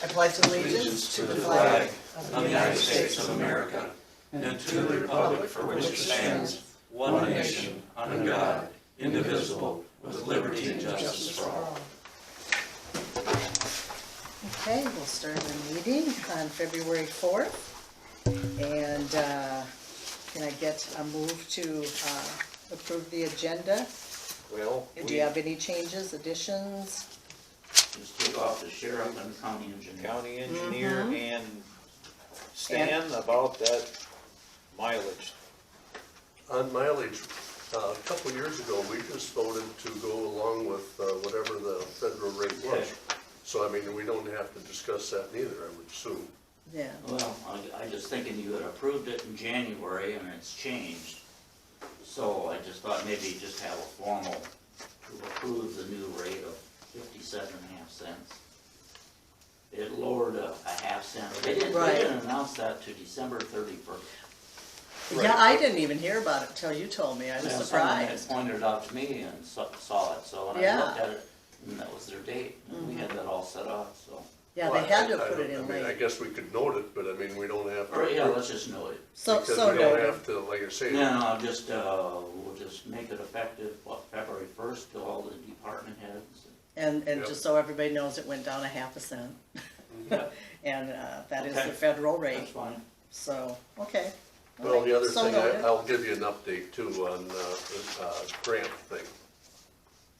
I pledge allegiance to the flag of the United States of America and to the republic for which it stands, one nation, under God, indivisible, with liberty and justice for all. Okay, we'll start the meeting on February 4th. And can I get a move to approve the agenda? Well, Do you have any changes, additions? Just take off the sheriff and the county engineer. county engineer and Stan about that mileage. On mileage, a couple of years ago, we just voted to go along with whatever the federal rate was. So, I mean, we don't have to discuss that neither, I would assume. Yeah. Well, I just thinking you had approved it in January and it's changed. So I just thought maybe just have a formal to approve the new rate of 57.5 cents. It lowered a half cent. They didn't announce that to December 31st. Yeah, I didn't even hear about it till you told me. I was surprised. Someone had pointed it out to me and saw it, so when I looked at it, and that was their date, and we had that all set up, so. Yeah, Well, they had to I put it don't- in I mean, I late. guess we could note it, but I mean, we don't have to. Or, yeah, let's just note it. So Because we don't noted. have to, like I say. No, just, we'll just make it effective, February 1st to all the department heads. And Yep. just so everybody knows, it went down a half a cent. Yep. And that is Okay. the federal That's rate. fine. So, okay. All Well, right. the other So thing, noted. I'll give you an update too on the grant thing.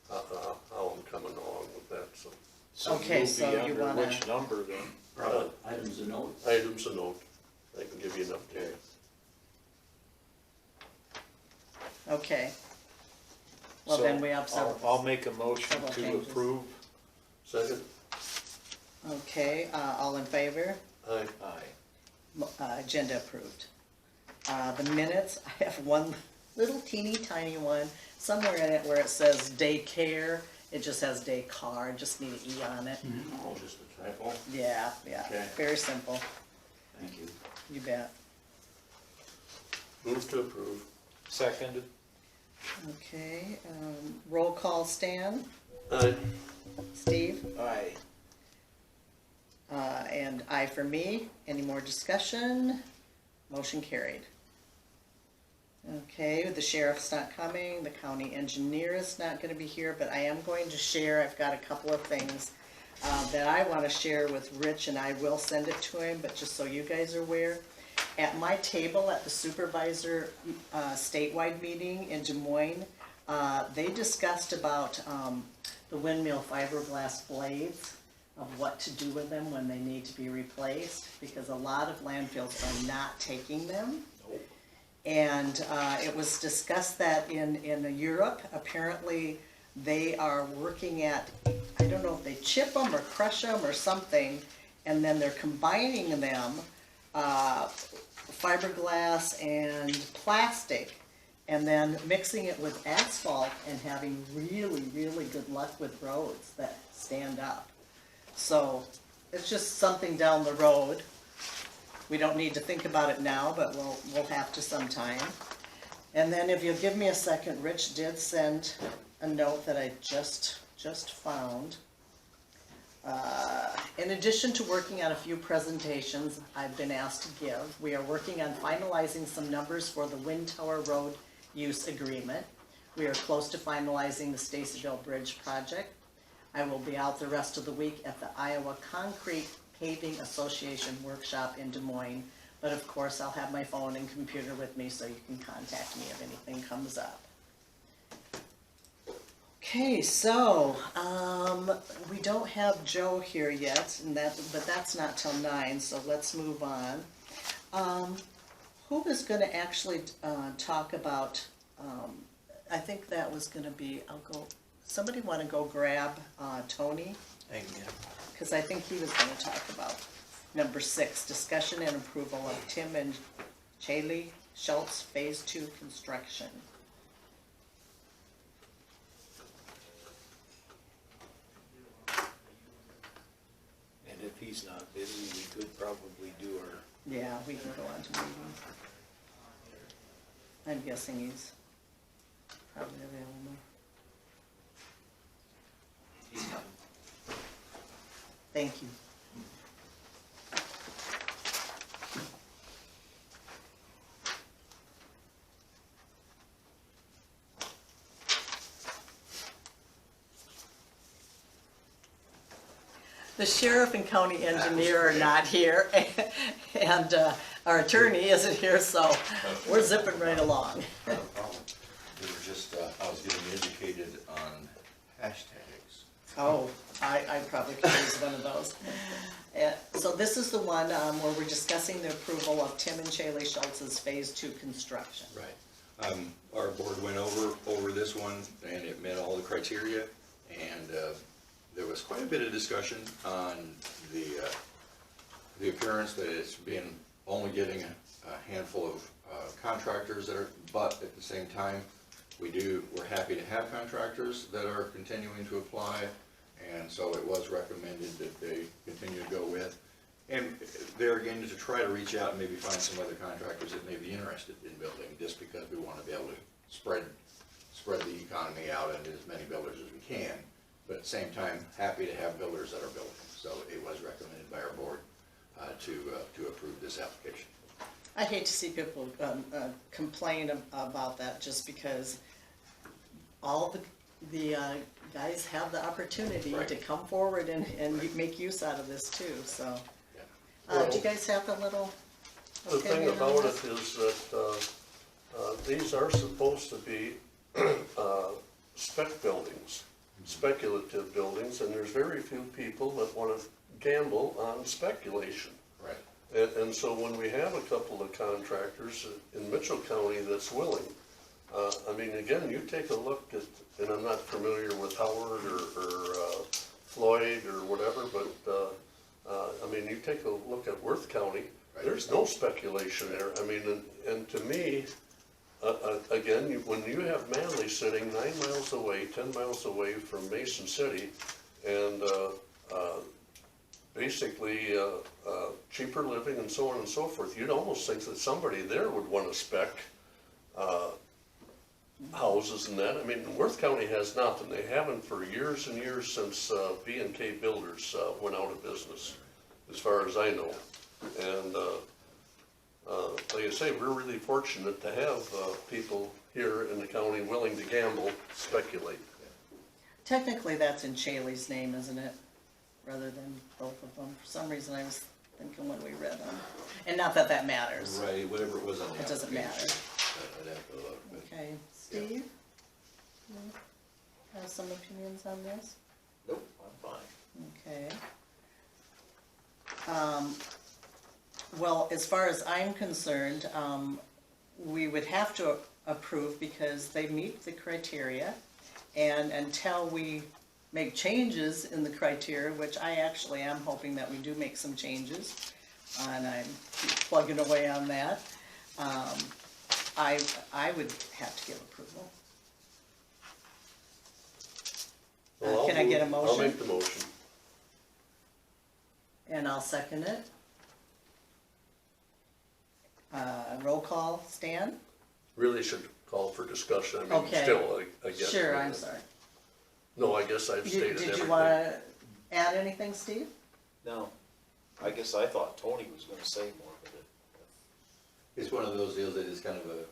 How I'm coming along with that, so. So Okay, you'll so be you under wanna- which number then? Probably items of note. Items of note, I can give you an update. Okay. Well, So then we have several. I'll make a motion several to changes. approve. Second? Okay, all in favor? Aye. Aye. Agenda approved. The minutes, I have one little teeny tiny one, somewhere in it where it says daycare, it just has day car, just need an E on it. Oh, just a typo. Yeah, Okay. very simple, Thank you. you bet. Move to approve. Seconded. Okay, roll call, Stan, Aye. Steve, Aye. and I for me. Any more discussion? Motion carried. Okay, the sheriff's not coming, the county engineer is not gonna be here, but I am going to share, I've got a couple of things that I wanna share with Rich, and I will send it to him, but just so you guys are aware. At my table at the Supervisor statewide meeting in Des Moines, they discussed about the windmill fiberglass blades, of what to do with them when they need to be replaced, because a lot of landfills are not taking them. And it was discussed that in Europe, apparently they are working at, I don't know if they chip them or crush them or something, and then they're combining them, fiberglass and plastic, and then mixing it with asphalt and having really, really good luck with roads that stand up. So it's just something down the road. We don't need to think about it now, but we'll have to sometime. And then if you'll give me a second, Rich did send a note that I just found. In addition to working on a few presentations I've been asked to give, we are working on finalizing some numbers for the Wind Tower Road Use Agreement. We are close to finalizing the Stacyville Bridge project. I will be out the rest of the week at the Iowa Concrete Paving Association workshop in Des Moines, but of course I'll have my phone and computer with me so you can contact me if anything comes up. Okay, so we don't have Joe here yet, but that's not till 9, so let's move on. Who is going to actually talk about? I think that was going to be. I'll go. Somebody want to go grab Tony? Because I think he was going to talk about number 6, discussion and approval of Tim and Chaley Schultz Phase 2 construction. And if he's not busy, we could probably do our. Yeah, we can go on to meetings. I'm guessing he's probably available. Thank you. The sheriff and county engineer are not here, and our attorney isn't here, so we're zipping right along. Not a problem. We were just, I was getting educated on hashtags. Oh, I probably could use one of those. So this is the one where we're discussing the approval of Tim and Shaylee Schultz's Phase 2 construction. Right. Our board went over this one, and it met all the criteria, and there was quite a bit of discussion on the appearance that it's been only getting a handful of contractors that are, but at the same time, we're happy to have contractors that are continuing to apply, and so it was recommended that they continue to go with. And there again, to try to reach out and maybe find some other contractors that may be interested in building, just because we want to be able to spread the economy out into as many builders as we can. But at the same time, happy to have builders that are building. So it was recommended by our board to approve this application. I hate to see people complain about that, just because all the guys have the opportunity Right. to come forward and make use out of this too, so. Yeah. Do you guys have a little The thing opinion on about this? it is that these are supposed to be spec buildings, speculative buildings, and there's very few people that want to gamble on speculation. Right. And so when we have a couple of contractors in Mitchell County that's willing, I mean, again, you take a look at, and I'm not familiar with Howard or Floyd or whatever, but I mean, you take a look at Worth County, Right. there's no speculation there. I mean, and to me, again, when you have Manly sitting 9 miles away, 10 miles away from Mason City, and basically cheaper living and so on and so forth, you'd almost think that somebody there would want to spec houses and that. I mean, Worth County has nothing. They haven't for years and years since B&K Builders went out of business, as far as I know. And like I say, we're really fortunate to have people here in the county willing to gamble, speculate. Technically, that's in Shaylee's name, isn't it? Rather than both of them. For some reason, I was thinking when we read them. And not that that matters. Right, whatever it was on the It doesn't application. matter. I'd have to look, but Okay, Steve? You have some opinions on this? Nope, I'm fine. Okay. Well, as far as I'm concerned, we would have to approve because they meet the criteria. And until we make changes in the criteria, which I actually am hoping that we do make some changes, and I'm plugging away on that, I would have to give approval. Well, Can I get a I'll motion? make the motion. And I'll second it. Roll call, Stan? Really should call for discussion. I mean, Okay. still, I guess. Sure, I'm sorry. No, I guess I've stated everything. Did you wanna add anything, Steve? No, I guess I thought Tony was gonna say more, but it's one of those deals that is kind of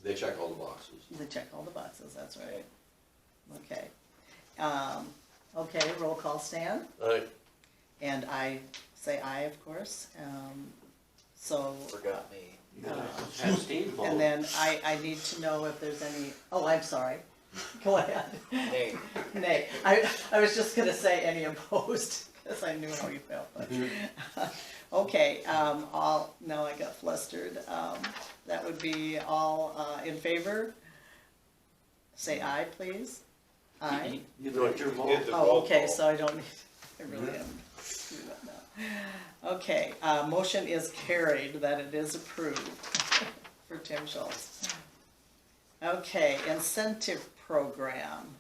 they check all the boxes. They check all the boxes, that's right. Okay. Okay, roll call, Stan? Aye. And I say aye, of course. So, forgot me. You gotta have Steve vote. and then I need to know if there's any, oh, I'm sorry. Go ahead. Nay, Nay, I was just gonna say any opposed, because I knew how you felt. But okay, all, now I got flustered. That would be all in favor? Say aye, please. Aye. You got your vote. Get the Oh, roll okay, call. so I don't need, I really am. Do that now. Okay, motion is carried that it is approved for Tim Schultz. Okay, incentive program.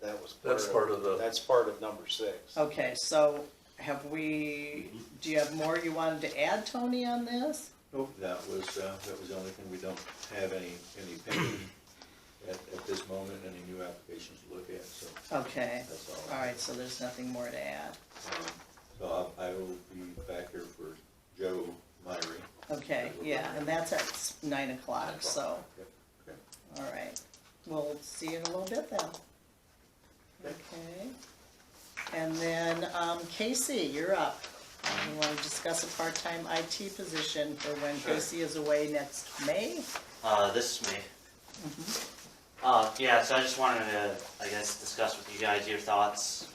That was That's part of the- That's part of number 6. Okay, so have we, do you have more you wanted to add, Tony, on this? Nope, that was the only thing. We don't have any pending at this moment, any new applications to look at, so Okay, that's all. all right, so there's nothing more to add. So I will be back here for Joe Myrie. Okay, yeah, and that's at 9 o'clock, so, Yep, okay. all right. We'll see you in a little bit then. Okay. And then, Casey, you're up. You wanna discuss a part-time IT position for when Sure. Casey is away next May? This is me. Yeah, so I just wanted to, I guess, discuss with you guys your thoughts.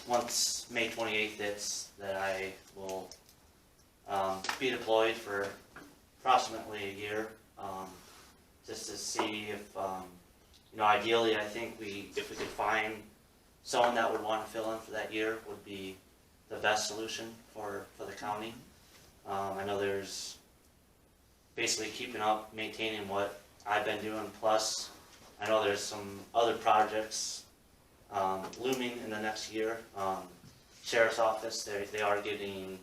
Once May 28th hits, that I will be deployed for approximately a year, just to see if, ideally, I think if we could find someone that would want to fill in for that year would be the best solution for the county. I know there's basically keeping up, maintaining what I've been doing, plus I know there's some other projects looming in the next year. Sheriff's Office, they are getting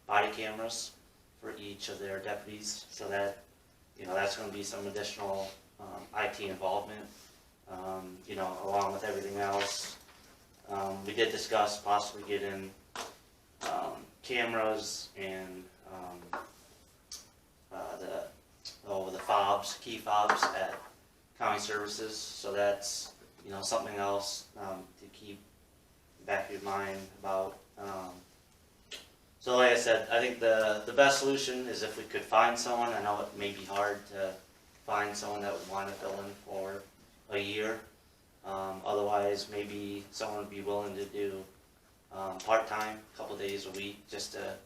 body cameras for each of their deputies, so that, that's gonna be some additional IT involvement, along with everything else. We did discuss possibly getting cameras and the fobs, key fobs at county services, so that's, something else to keep back of your mind about. So like I said, I think the best solution is if we could find someone. I know it may be hard to find someone that would want to fill in for a year. Otherwise, maybe someone would be willing to do part-time, a couple days a week, just to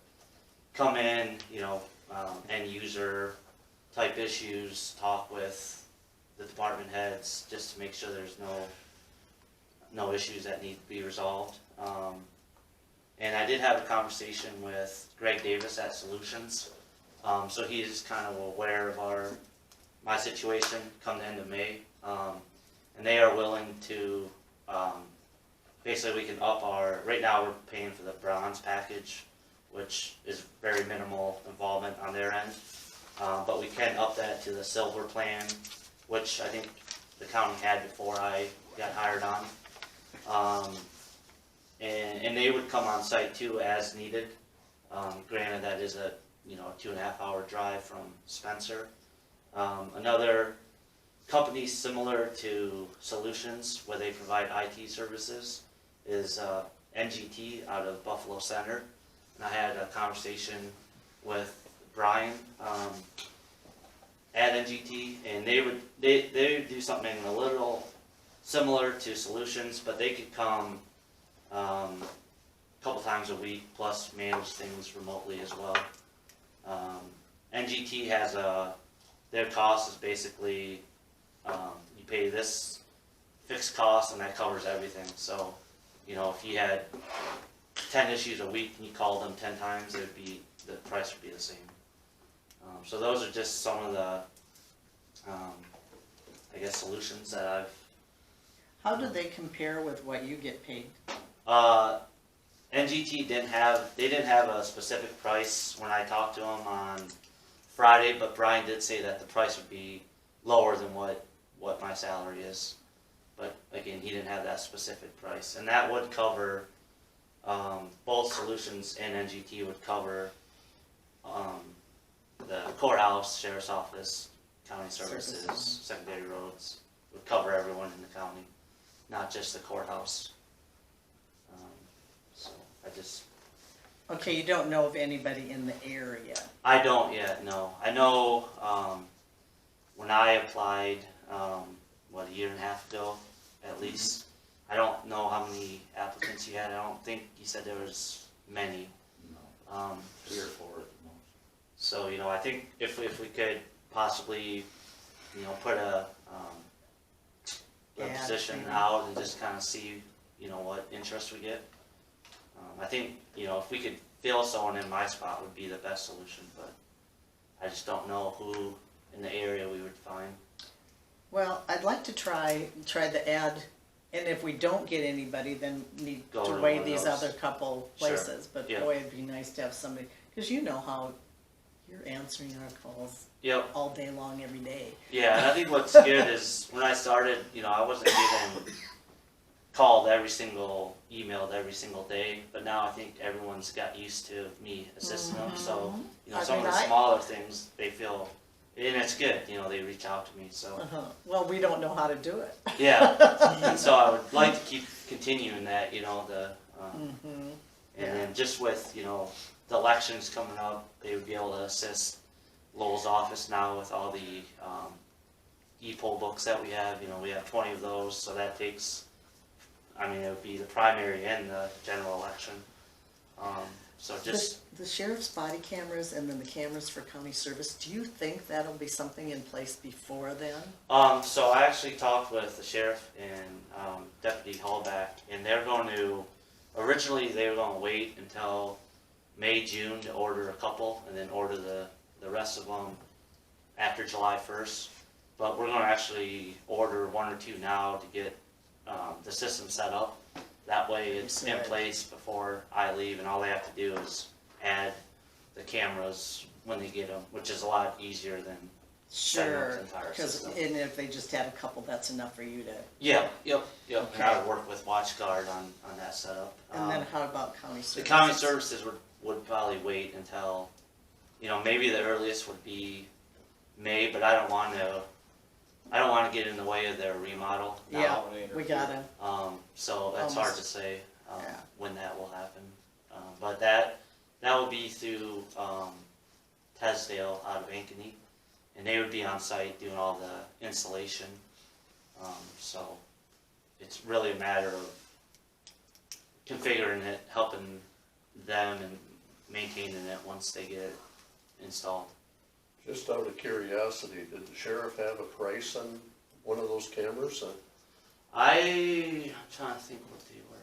come in, end user type issues, talk with the department heads, just to make sure there's no issues that need to be resolved. And I did have a conversation with Greg Davis at Solutions, so he is kind of aware of my situation come the end of May, and they are willing to, basically we can up right now we're paying for the bronze package, which is very minimal involvement on their end, but we can up that to the silver plan, which I think the county had before I got hired on. And they would come on site too as needed. Granted, that is a 2.5 hour drive from Spencer. Another company similar to Solutions, where they provide IT services, is NGT out of Buffalo Center. And I had a conversation with Brian at NGT, and they would do something a little similar to Solutions, but they could come a couple times a week, plus manage things remotely as well. NGT has their cost is basically, you pay this fixed cost and that covers everything. So, if you had 10 issues a week and you called them 10 times, the price would be the same. So those are just some of the, I guess, solutions that I've. How do they compare with what you get paid? NGT didn't have a specific price when I talked to them on Friday, but Brian did say that the price would be lower than what my salary is. But again, he didn't have that specific price, and that would cover both Solutions and NGT would cover the courthouse, sheriff's office, county services, secondary roads, would cover everyone in the county, not just the courthouse. So I just. Okay, you don't know of anybody in the area. I don't yet, no. I know when I applied, a year and a half ago, at least. I don't know how many applicants you had. I don't think you said there was many. No, 3 or 4 at the most. So, I think if we could possibly, put a Yeah, position maybe. out and just kind of see, what interest we get. I think, if we could fill someone in my spot would be the best solution, but I just don't know who in the area we would find. Well, I'd like to try the ad, and if we don't get anybody, then need Go to to weigh one of these those. other couple Sure. places. But Yeah. boy, it'd be nice to have somebody, because you know how you're answering our calls Yep. all day long, every day. Yeah, and I think what's good is when I started, I wasn't getting called emailed every single day, but now I think everyone's got used to me assisting them, so, I some of mean, the smaller things, they feel and it's good, you know, they reach out to me, so, Well, we don't know how to do it. yeah. And so I would like to keep continuing that, you know, Mhm. and then just with, you know, the elections coming up, they would be able to assist Lowell's office now with all the, e-poll books that we have, you know, we have 20 of those, so that takes, I mean, it would be the primary and the general election. So just, The sheriff's body cameras and then the cameras for county service, do you think that'll be something in place before then? so I actually talked with the sheriff and, Deputy Hallback, and they're going to, originally they were gonna wait until May, June to order a couple, and then order the rest of them after July 1st. But we're gonna actually order 1 or 2 now to get, the system set up. That way it's in Right. place before I leave, and all they have to do is add the cameras when they get them, which is a lot easier than setting up Sure, the entire because, system. and if they just had a couple, that's enough for you to, Yeah, yep. And I Okay. would work with WatchGuard on that setup. and then how about county services? The county services would probably wait until, you know, maybe the earliest would be May, but I don't want to get in the way of their remodel Yeah, now. we gotta, So that's hard to Almost. say, Yeah. when that will happen. But that will be through, Tesdale out of Ankeny, and they would be on site doing all the installation. So it's really a matter of configuring it, helping them and maintaining it once they get it installed. Just out of curiosity, did the sheriff have a price on one of those cameras? I'm trying to think what they were.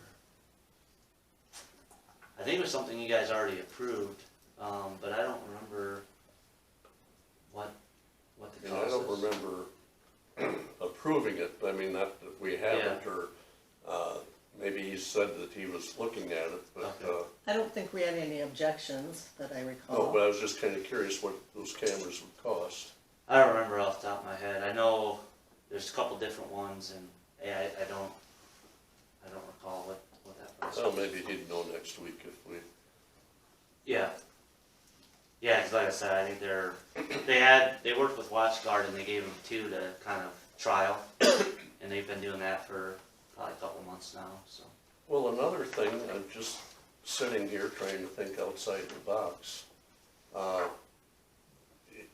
I think it was something you guys already approved, but I don't remember what the And I cost don't was. remember approving it, I mean, not that we haven't, or, maybe he said that he was looking at it, but, Okay. I don't think we had any objections that I no, recall. but I was just kinda curious what those cameras would cost. I don't remember off the top of my head. I know there's a couple different ones, and yeah, I don't recall what that price Well, was. maybe he'd know next week if we, Yeah. Yeah, 'cause like I said, I think they worked with WatchGuard and they gave them 2 to kind of trial, and they've been doing that for probably a couple months now, so. well, another thing, I'm just sitting here trying to think outside the box.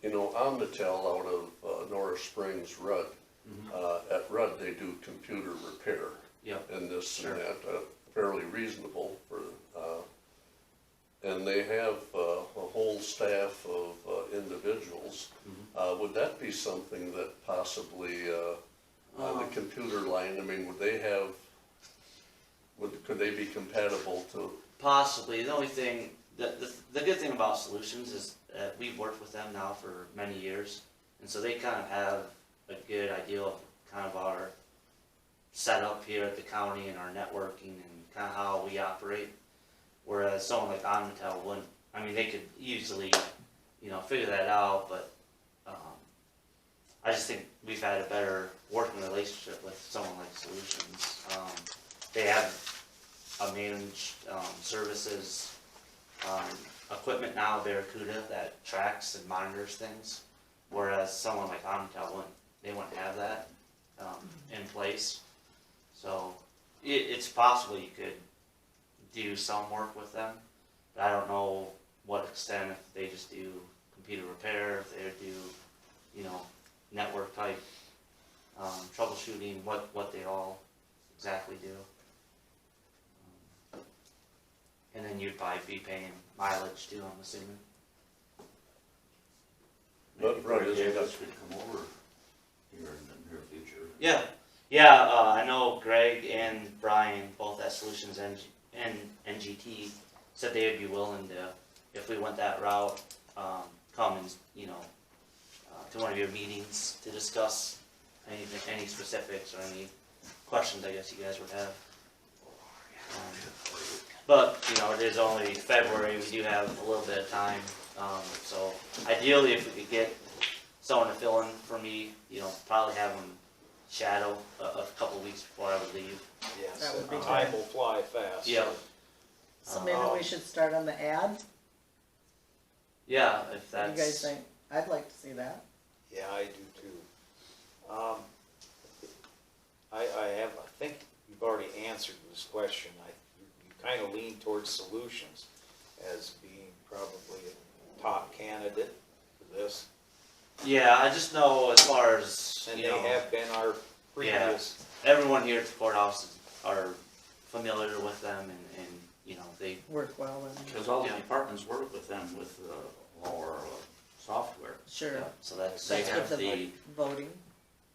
You know, Omnitel out of Norris Springs, Rudd, at Rudd, they do computer repair. Yep. And this Sure. and that, fairly reasonable for, and they have a whole staff of individuals. Would that be something that possibly, the computer line, I mean, would they have, could they be compatible to? Possibly. The only thing, the good thing about Solutions is that we've worked with them now for many years, and so they kind of have a good idea of kind of our setup here at the county and our networking and kind of how we operate. Whereas someone like Omnitel wouldn't. I mean, they could easily, you know, figure that out, but I just think we've had a better working relationship with someone like Solutions. They have a managed services equipment now, Barracuda, that tracks and monitors things, whereas someone like Omnitel wouldn't have that in place. So it's possible you could do some work with them, but I don't know what extent, if they just do computer repair, if they do, you know, network type troubleshooting, what they all exactly do. And then you'd probably be paying mileage too, I'm assuming. But, right, Maybe isn't that's that- gonna come over here in the near future. Yeah, I know Greg and Brian, both at Solutions and NGT, said they would be willing to, if we went that route, come and, you know, to one of your meetings to discuss any specifics or any questions I guess you guys would have. But, you know, it is only February, we do have a little bit of time, so ideally if we could get someone to fill in for me, you know, probably have them shadow a couple weeks before I would leave. Yes, That would be time good. will fly fast. Yeah. So maybe we should start on the ad? Yeah, if What do that's. you guys think? I'd like to see that. Yeah, I do too. I think you've already answered this question. You kind of lean towards solutions as being probably a top candidate for this. Yeah, I just know as far as, And you they know, have been our previous, everyone here at the courthouse are familiar with them and, you know, they, Work well and, Because all the Yeah. departments work with them with our software. sure. yeah, so that's, They That's have with the, voting,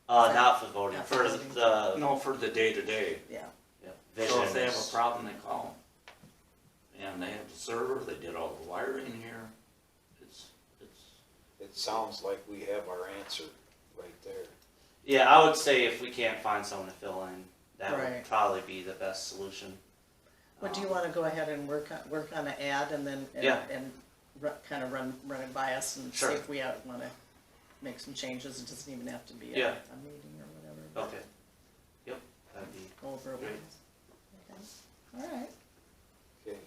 not for voting, Not for for voting. the, no, for the day-to-day. yeah. yeah, So if vision they have a is- problem, they call them. And they have the server, they did all the wiring here. It's, it sounds like we have our answer right there. Yeah, I would say if we can't find someone to fill in, that Right. would probably be the best solution. Well, do you wanna go ahead and work on an ad and then, Yeah. and kind of run it by us and see Sure. if we wanna make some changes? It doesn't even have to be Yeah. a meeting or whatever. but Okay. Yep, that'd be, Go over it with Great. us. Okay. All right. Okay.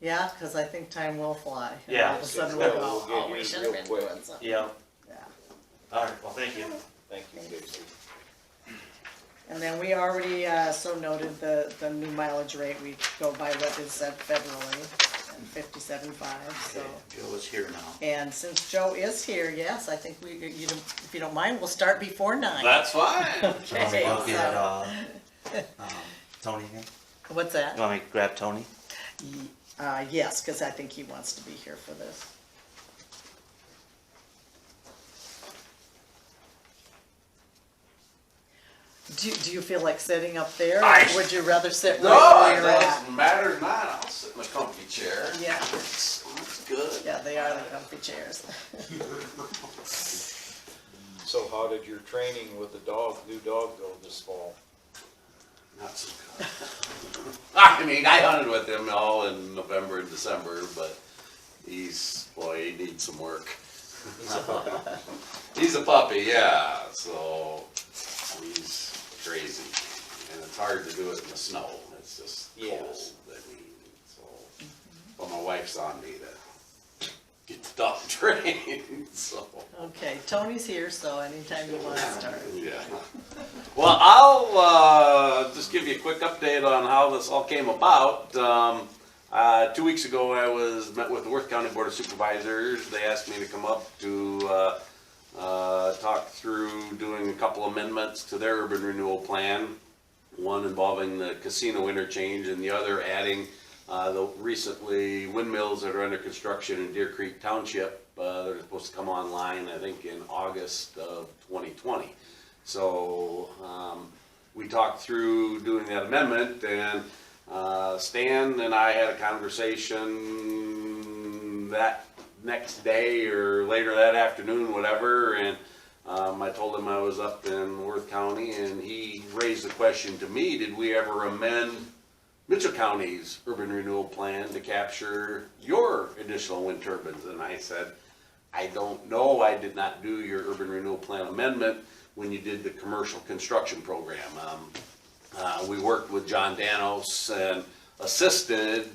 Yeah, cause I think time will fly. And Yeah. All of a sudden we We'll go, get oh, we you should real have been quick. doing something. yeah, Yeah. alright, well, thank you. Thank you, Casey. And then we already, so noted the new mileage rate, we go by what is said federally, and 57.5, so. okay, Joe is here now. And since Joe is here, yes, I think if you don't mind, we'll start before 9. That's fine. Okay, Look at, so, Tony again? what's that? You want me to grab Tony? Yes, cause I think he wants to be here for this. Do you feel like sitting up there, or would you rather sit No, right it where you're at? doesn't matter not. I'll sit in a comfy chair. Yeah, It's good. yeah, they are the comfy chairs. So how did your training with the new dog go this fall? Not so good. I mean, I hunted with him all in November and December, but he needs some work. He's a puppy, yeah, so he's crazy. And it's hard to do it in the snow. It's just cold. Yes. I mean, so, but my wife's on me to get the dog trained, so. Okay, Tony's here, so anytime you wanna start. Yeah. Well, I'll just give you a quick update on how this all came about. 2 weeks ago, I met with the Worth County Board of Supervisors. They asked me to come up to talk through doing a couple amendments to their urban renewal plan. One involving the casino interchange and the other adding the recently windmills that are under construction in Deer Creek Township. They're supposed to come online, I think, in August of 2020. So we talked through doing that amendment, and Stan and I had a conversation that next day or later that afternoon, whatever, and I told him I was up in Worth County, and he raised the question to me, did we ever amend Mitchell County's urban renewal plan to capture your additional wind turbines? And I said, I don't know, I did not do your urban renewal plan amendment when you did the commercial construction program. We worked with John Danos and assisted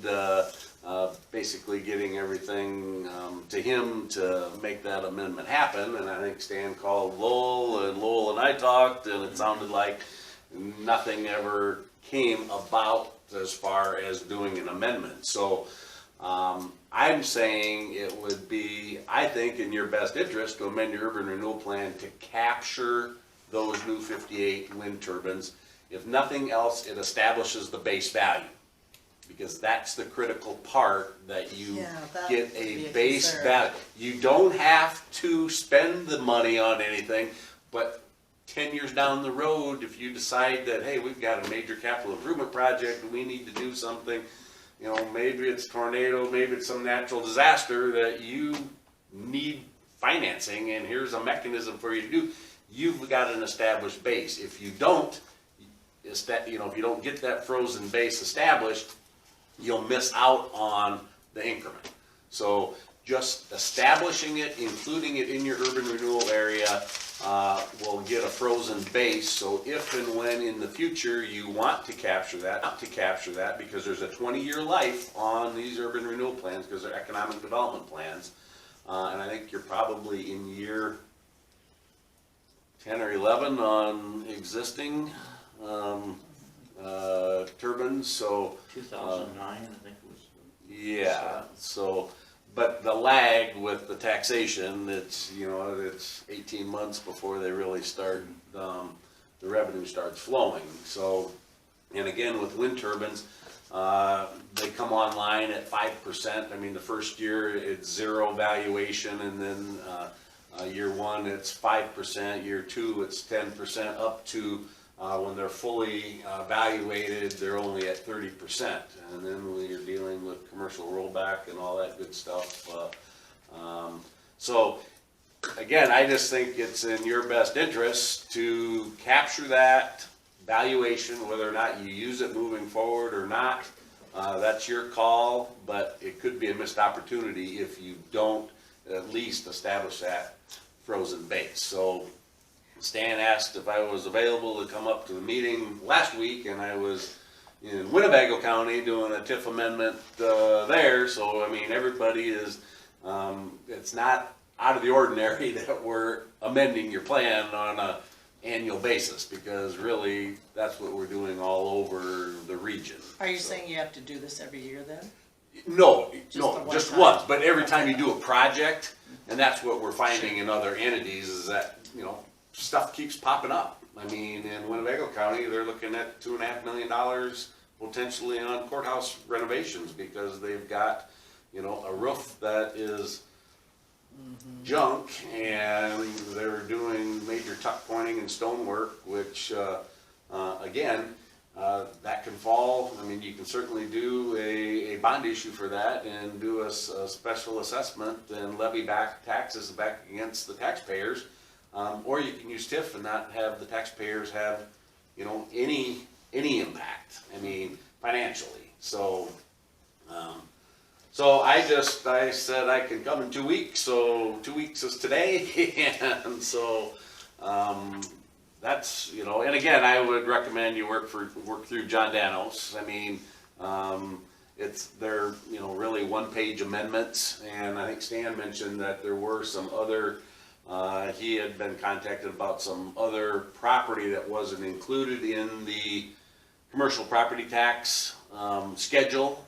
basically getting everything to him to make that amendment happen. And I think Stan called Lowell, and Lowell and I talked, and it sounded like nothing ever came about as far as doing an amendment. So I'm saying it would be, I think, in your best interest to amend your urban renewal plan to capture those new 58 wind turbines. If nothing else, it establishes the base value, because that's the critical part, that you Yeah, that get would be a a base concern. value. You don't have to spend the money on anything, but 10 years down the road, if you decide that, hey, we've got a major capital improvement project and we need to do something, you know, maybe it's tornado, maybe it's some natural disaster that you need financing, and here's a mechanism for you to do, you've got an established base. If you don't, if you don't get that frozen base established, you'll miss out on the increment. So just establishing it, including it in your urban renewal area, will get a frozen base. So if and when in the future you want to capture that, because there's a 20-year life on these urban renewal plans, because they're economic development plans, and I think you're probably in year 10 or 11 on existing, turbines, so. 2009, I think it was. Yeah, so, but the lag with the taxation, it's, you know, it's 18 months before they really start, the revenue starts flowing, so. And again, with wind turbines, they come online at 5%. I mean, the first year it's zero valuation, and then year one it's 5%, year two it's 10%, up to when they're fully valuated, they're only at 30%. And then when you're dealing with commercial rollback and all that good stuff. So again, I just think it's in your best interest to capture that valuation, whether or not you use it moving forward or not. That's your call, but it could be a missed opportunity if you don't at least establish that frozen base. So Stan asked if I was available to come up to the meeting last week, and I was in Winnebago County doing a TIF amendment there. So I mean, everybody is, it's not out of the ordinary that we're amending your plan on a annual basis, because really that's what we're doing all over the region. Are you saying you have to do this every year then? No, Just the no, one just time? once, but every time you do a project, and that's what we're finding in other entities, is that, you know, stuff keeps popping up. I mean, in Winnebago County, they're looking at $2.5 million potentially on courthouse renovations, because they've got, you know, a roof that is junk, and they're doing major tuck pointing and stonework, which, again, that can fall. I mean, you can certainly do a bond issue for that and do a special assessment and levy back taxes back against the taxpayers. Or you can use TIF and not have the taxpayers have, you know, any impact, I mean, financially. So, so I said I can come in 2 weeks, so 2 weeks is today, and so, that's, you know, and again, I would recommend you work through John Danos. I mean, they're, you know, really one-page amendments, and I think Stan mentioned that there were some other, he had been contacted about some other property that wasn't included in the commercial property tax, schedule,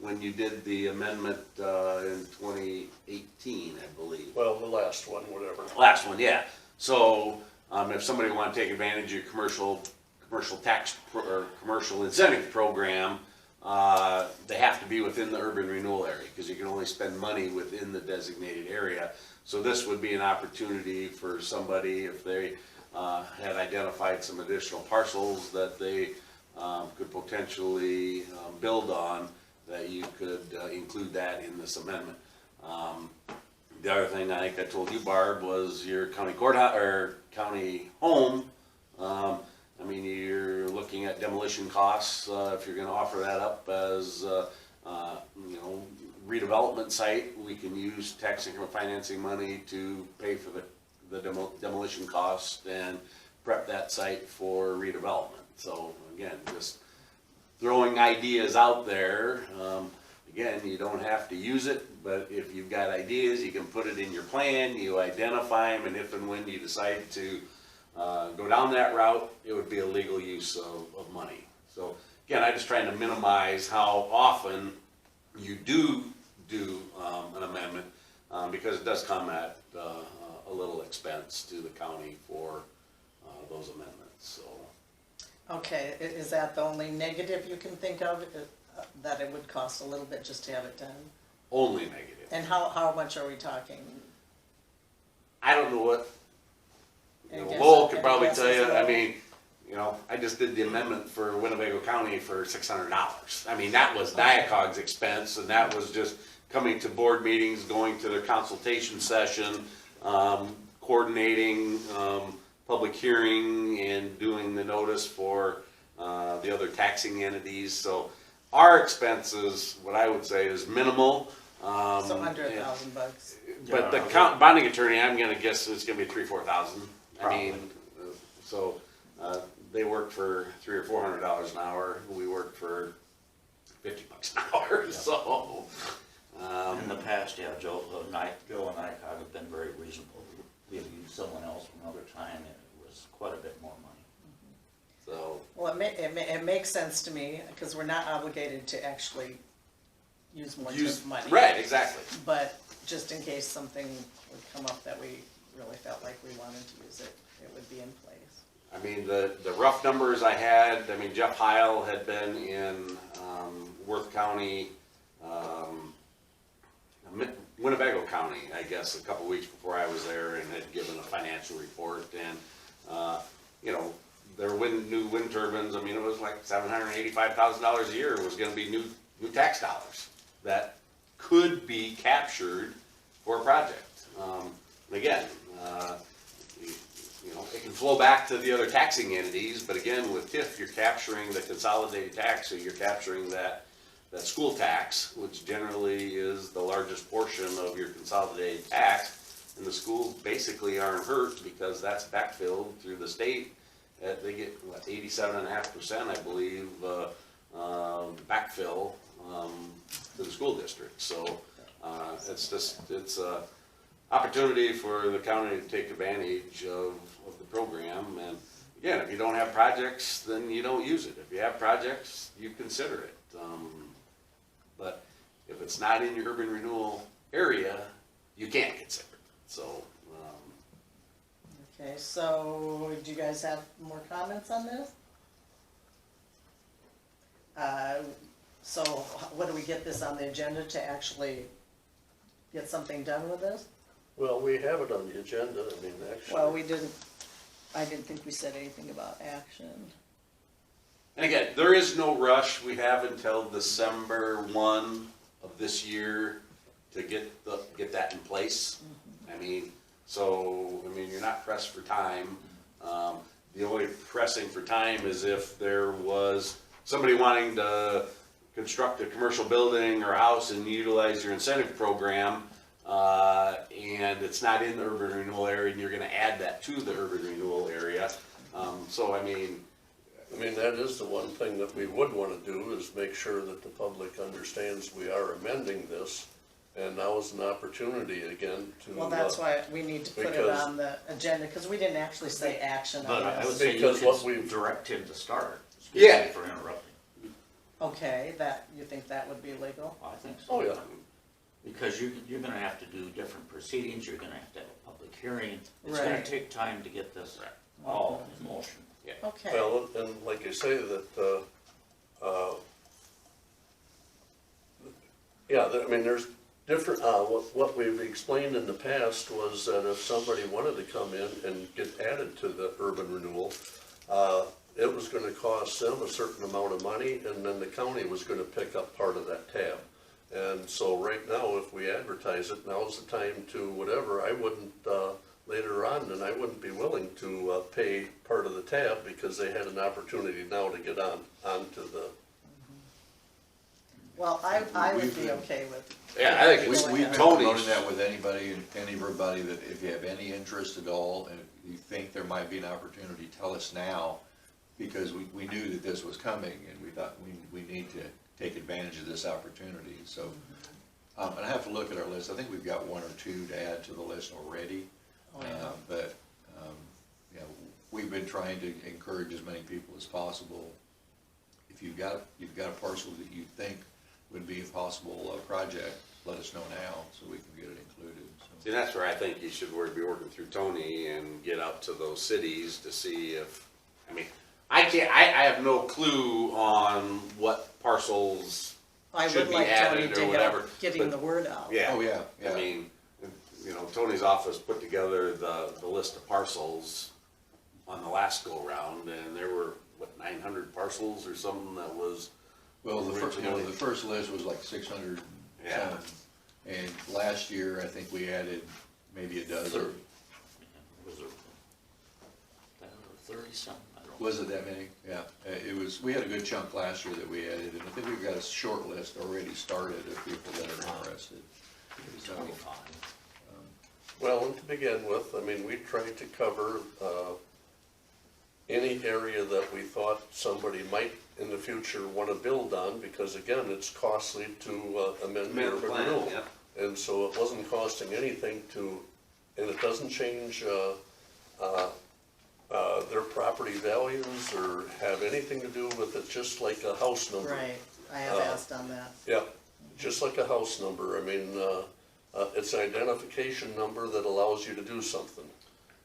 when you did the amendment, in 2018, I believe. Well, the last one, whatever. Last one, yeah. So, if somebody want to take advantage of your commercial tax or commercial incentive program, they have to be within the urban renewal area, because you can only spend money within the designated area. So this would be an opportunity for somebody, if they had identified some additional parcels that they could potentially build on, that you could include that in this amendment. The other thing I think I told you, Barb, was your county courthouse or county home. I mean, you're looking at demolition costs, if you're gonna offer that up as, you know, redevelopment site. We can use tax increment financing money to pay for the demolition cost and prep that site for redevelopment. So again, just throwing ideas out there. Again, you don't have to use it, but if you've got ideas, you can put it in your plan, you identify them, and if and when you decide to go down that route, it would be a legal use of money. So again, I'm just trying to minimize how often you do an amendment, because it does come at a little expense to the county for those amendments, so. Okay, is that the only negative you can think of, that it would cost a little bit just to have it done? Only negative. And how much are we talking? I don't know what, I you know, guess Lowell I'm could gonna probably guess tell it's you, I low. mean, you know, I just did the amendment for Winnebago County for $600. I mean, that was Diacog's expense, and that was just coming to board meetings, going to their consultation session, coordinating, public hearing, and doing the notice for, the other taxing entities. So our expenses, what I would say, is minimal. So under and- $1,000. But the bonding attorney, I'm gonna guess it's gonna be $3,000-4,000. I mean, so, they work for $300 or $400 an hour, we work for $50 an hour, so. In the past, yeah, Joe and I have been very reasonable. we have used someone else another time, and it was quite a bit more money. So, Well, it makes sense to me, because we're not obligated to actually use more TIF money. right, exactly. But just in case something would come up that we really felt like we wanted to use it, it would be in place. I mean, the rough numbers I had, I mean, Jeff Heil had been in Worth County, Winnebago County, I guess, a couple weeks before I was there, and had given a financial report, and, you know, their new wind turbines, I mean, it was like $785,000 a year was gonna be new tax dollars that could be captured for a project. And again, you know, it can flow back to the other taxing entities, but again, with TIF, you're capturing the consolidated tax, so you're capturing that school tax, which generally is the largest portion of your consolidated tax, and the schools basically aren't hurt because that's backfilled through the state. They get, what, 87.5%, I believe, backfill to the school district. So it's a opportunity for the county to take advantage of the program. And again, if you don't have projects, then you don't use it. If you have projects, you consider it. But if it's not in your urban renewal area, you can't consider it. So, Okay, so do you guys have more comments on this? So what do we get this on the agenda to actually get something done with this? Well, we have it on the agenda, I mean, actually. Well, I didn't think we said anything about action. and again, there is no rush. We have until December 1 of this year to get that in place. I mean, you're not pressed for time. The only pressing for time is if there was somebody wanting to construct a commercial building or a house and utilize your incentive program, and it's not in the urban renewal area, and you're gonna add that to the urban renewal area. I mean, that is the one thing that we would wanna do, is make sure that the public understands we are amending this. And now is an opportunity again to. Well, that's why we need to put it because- on the agenda, because we didn't actually say action But on I would this. say you Because what could we've- direct him to start. Yeah. Excuse me for interrupting. Okay, you think that would be legal? I think so. Oh, yeah. Because you're gonna have to do different proceedings, you're gonna have to have a public hearing. It's gonna Right. take time to get this all in motion. Okay, Well, and like you say, that, I mean, there's different, what we've explained in the past was that if somebody wanted to come in and get added to the urban renewal, it was gonna cost them a certain amount of money, and then the county was gonna pick up part of that tab. And so right now, if we advertise it, now's the time to whatever, I wouldn't, later on, then I wouldn't be willing to, pay part of the tab, because they had an opportunity now to get onto the. well, I would be okay with. Yeah, I think We've it's been Tony's. promoting that with anybody and everybody, that if you have any interest at all, and if you think there might be an opportunity, tell us now, because we knew that this was coming, and we thought we need to take advantage of this opportunity, so. And I have to look at our list, I think we've got one or two to add to the list already. Oh, yeah. But, we've been trying to encourage as many people as possible. If you've got a parcel that you think would be a possible project, let us know now so we can get it included. So. See, that's where I think you should be working through Tony and get out to those cities to see if, I have no clue on what parcels I should would be like Tony added to or whatever. help getting but- the word out. Yeah. Oh, yeah, yeah. Tony's office put together the list of parcels on the last go-round, and there were, 900 parcels or something that was. Well, the originally- first list was like 600 Yeah. something, and last year, I think we added maybe a dozen. Was there 30-something? I don't know. Was it that many? Yeah, we had a good chunk last year that we added, and I think we've got a short list already started of people that are interested. So, 25. Well, and to begin with, we tried to cover, any area that we thought somebody might in the future want to build on, because again, it's costly to amend the urban renewal. And so it wasn't costing anything to and it doesn't change, their property values or have anything to do with it, just like a house number. Right, I have asked on that. Yeah, just like a house number. I mean, it's an identification number that allows you to do something.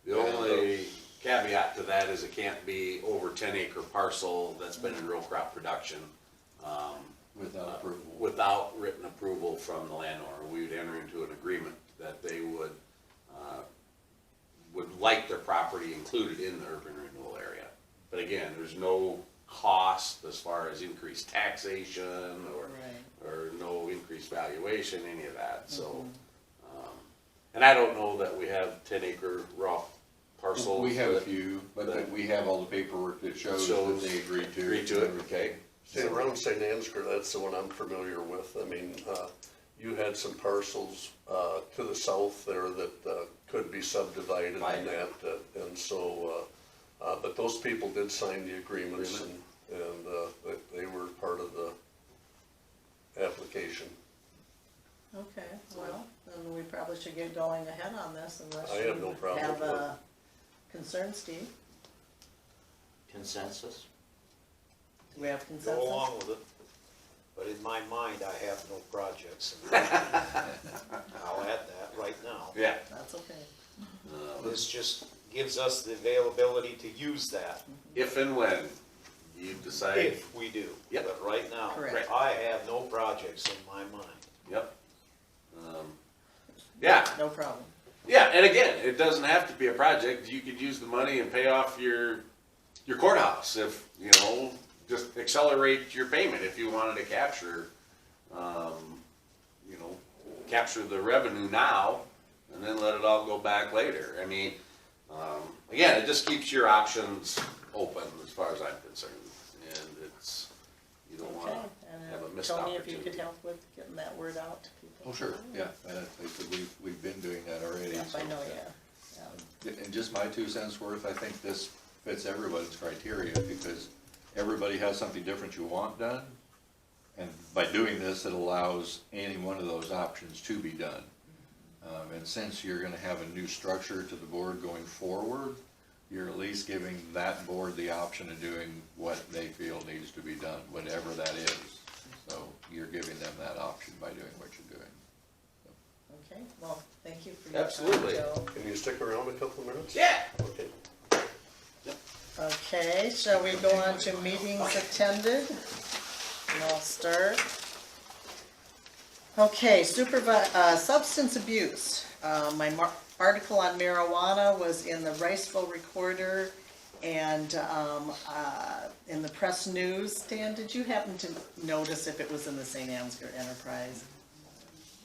The only caveat to that is it can't be over 10-acre parcel that's been in row crop production. Without approval. Without written approval from the landowner. We would enter into an agreement that they would like their property included in the urban renewal area. But again, there's no cost as far as increased taxation or no increased valuation, any of that, so. And I don't know that we have 10-acre raw parcels. We have a that- few, but that we have all the paperwork that shows Shows that they agreed to. agreed to it, okay. See, around St. Ansgar, that's the one I'm familiar with. I mean, you had some parcels to the south there that could be subdivided and that, and so, but those people did sign the agreements and they were part of the application. Okay, well, then we probably should get going ahead on this unless I have no you problem have with a concern, Steve. Consensus? Do we have Go consensus? along with it, but in my mind, I have no projects. I'll add that right now. Yeah. That's okay. This just gives us the availability to use that If and when you decide. if we do. Yep. But right now, Correct. I have no projects in my mind. Yep. Yeah, No problem. yeah, and again, it doesn't have to be a project. You could use the money and pay off your courthouse if, you know, just accelerate your payment if you wanted to capture, you know, capture the revenue now and then let it all go back later. I mean, again, it just keeps your options open as far as I'm concerned. And it's, you don't Okay, want to have a and missed Tony, if opportunity. you could help with getting that word out to people. Oh, sure, yeah, we've been doing that already. Yep, so, I know, yeah. yeah. And just my 2 cents worth, I think this fits everybody's criteria, because everybody has something different you want done. And by doing this, it allows any one of those options to be done. And since you're gonna have a new structure to the board going forward, you're at least giving that board the option of doing what they feel needs to be done, whatever that is. So you're giving them that option by doing what you're doing. Okay, well, thank you for your time, Absolutely. Joe. Can you stick around a couple of minutes? Yeah. Okay. Okay, shall we go on to meetings attended? And I'll start. Okay, substance abuse. My article on marijuana was in the Riceville Recorder and in the Press News. Dan, did you happen to notice if it was in the St. Ansgar Enterprise?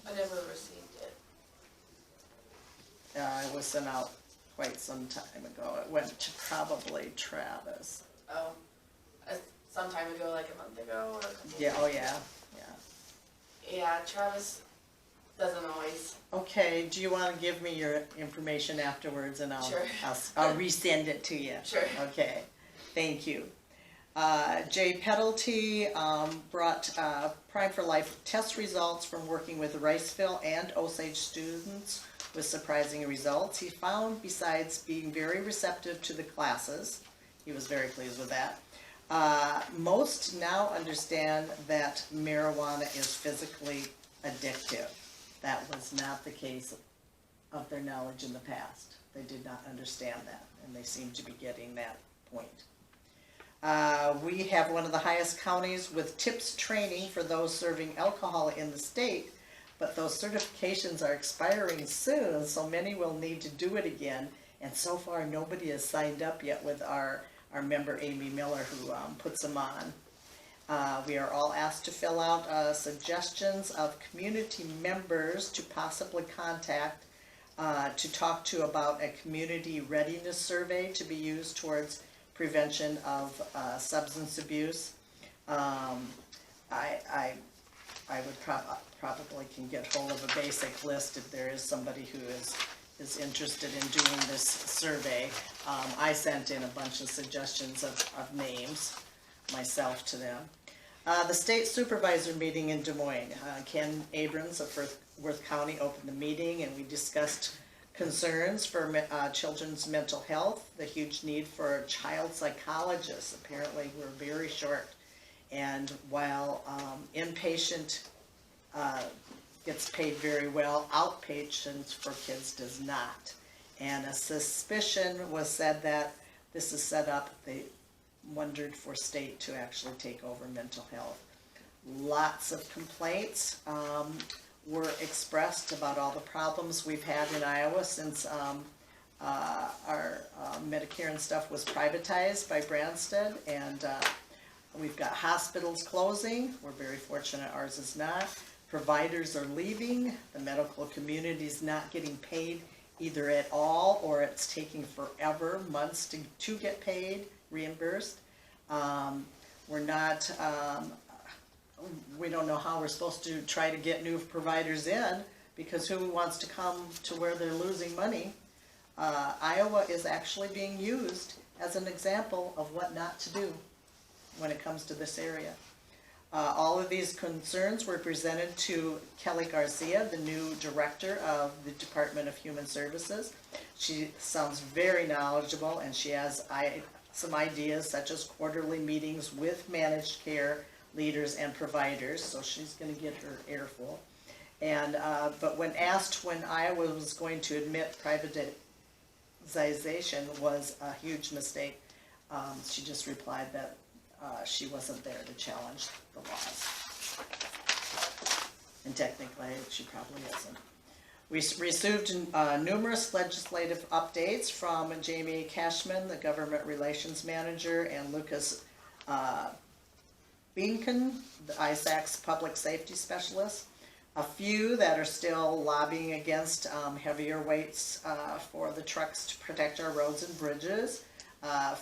I never received it. It was sent out quite some time ago. It went to probably Travis. Oh, some time ago, like a month ago or a couple. Yeah, oh yeah, yeah. Yeah, Travis doesn't always. Okay, do you wanna give me your information afterwards and Sure. I'll resend it to you? Sure. Okay, thank you. Jay Peddlety, brought, Prime for Life test results from working with Riceville and Osage students with surprising results. He found, besides being very receptive to the classes, he was very pleased with that, most now understand that marijuana is physically addictive. That was not the case of their knowledge in the past. They did not understand that, and they seem to be getting that point. We have one of the highest counties with TIPS training for those serving alcohol in the state, but those certifications are expiring soon, so many will need to do it again. And so far, nobody has signed up yet with our member Amy Miller, who puts them on. We are all asked to fill out suggestions of community members to possibly contact to talk to about a community readiness survey to be used towards prevention of substance abuse. I would probably can get hold of a basic list if there is somebody who is interested in doing this survey. I sent in a bunch of suggestions of names myself to them. The state supervisor meeting in Des Moines. Ken Abrams of Worth County opened the meeting, and we discussed concerns for children's mental health, the huge need for child psychologists. Apparently, we're very short. And while inpatient gets paid very well, outpatients for kids does not. And a suspicion was said that this is set up, they wondered for state to actually take over mental health. Lots of complaints were expressed about all the problems we've had in Iowa since our Medicare and stuff was privatized by Branstad, and we've got hospitals closing. We're very fortunate ours is not. Providers are leaving. The medical community is not getting paid either at all, or it's taking forever, months to get paid, reimbursed. We're not, we don't know how we're supposed to try to get new providers in, because who wants to come to where they're losing money? Iowa is actually being used as an example of what not to do when it comes to this area. All of these concerns were presented to Kelly Garcia, the new director of the Department of Human Services. She sounds very knowledgeable, and she has some ideas such as quarterly meetings with managed care leaders and providers, so she's going to get her earful. And but when asked when Iowa was going to admit privatization was a huge mistake, she just replied that she wasn't there to challenge the laws. And technically, she probably isn't. We received numerous legislative updates from Jamie Cashman, the Government Relations Manager, and Lucas Beanken, the ISAC's Public Safety Specialist. A few that are still lobbying against heavier weights for the trucks to protect our roads and bridges.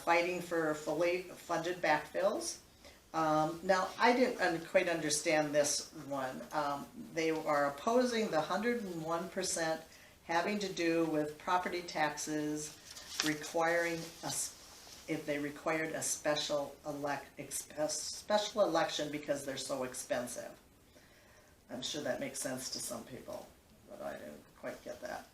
Fighting for fully funded backfills. Now, I didn't quite understand this one. They are opposing the 101% having to do with property taxes requiring if they required a special election because they're so expensive. I'm sure that makes sense to some people, but I didn't quite get that.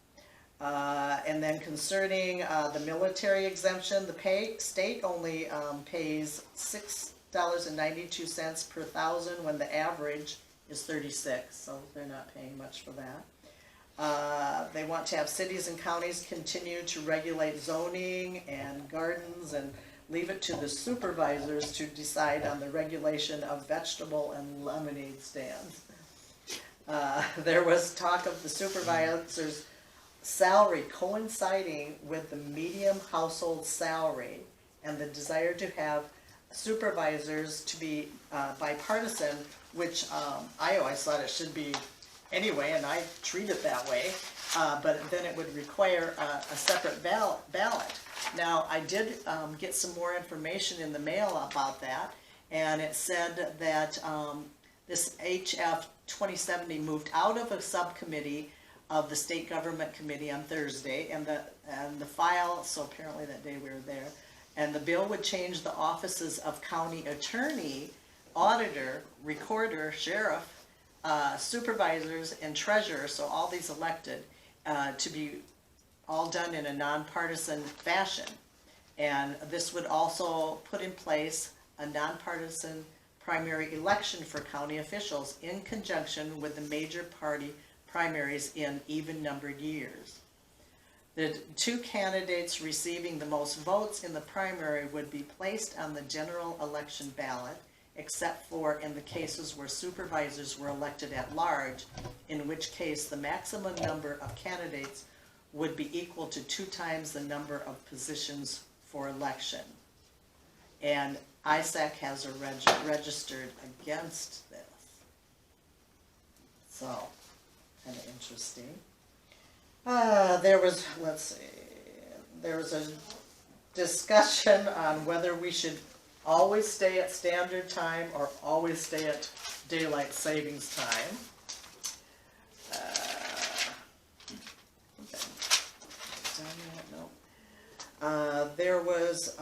And then concerning the military exemption, the state only pays $6.92 per thousand when the average is 36, so they're not paying much for that. They want to have cities and counties continue to regulate zoning and gardens and leave it to the supervisors to decide on the regulation of vegetable and lemonade stands. There was talk of the supervisors' salary coinciding with the median household salary and the desire to have supervisors to be bipartisan, which I always thought it should be anyway, and I treat it that way, but then it would require a separate ballot. Now, I did get some more information in the mail about that, and it said that this HF 2070 moved out of a subcommittee of the State Government Committee on Thursday, and the file, so apparently that day we were there, and the bill would change the offices of county attorney, auditor, recorder, sheriff, supervisors, and treasurer, so all these elected, to be all done in a nonpartisan fashion. And this would also put in place a nonpartisan primary election for county officials in conjunction with the major party primaries in even-numbered years. The two candidates receiving the most votes in the primary would be placed on the general election ballot, except for in the cases where supervisors were elected at large, in which case the maximum number of candidates would be equal to 2 times the number of positions for election. And ISAC has registered against this. So, kind of interesting. There was, let's see, there was a discussion on whether we should always stay at standard time or always stay at daylight savings time. There was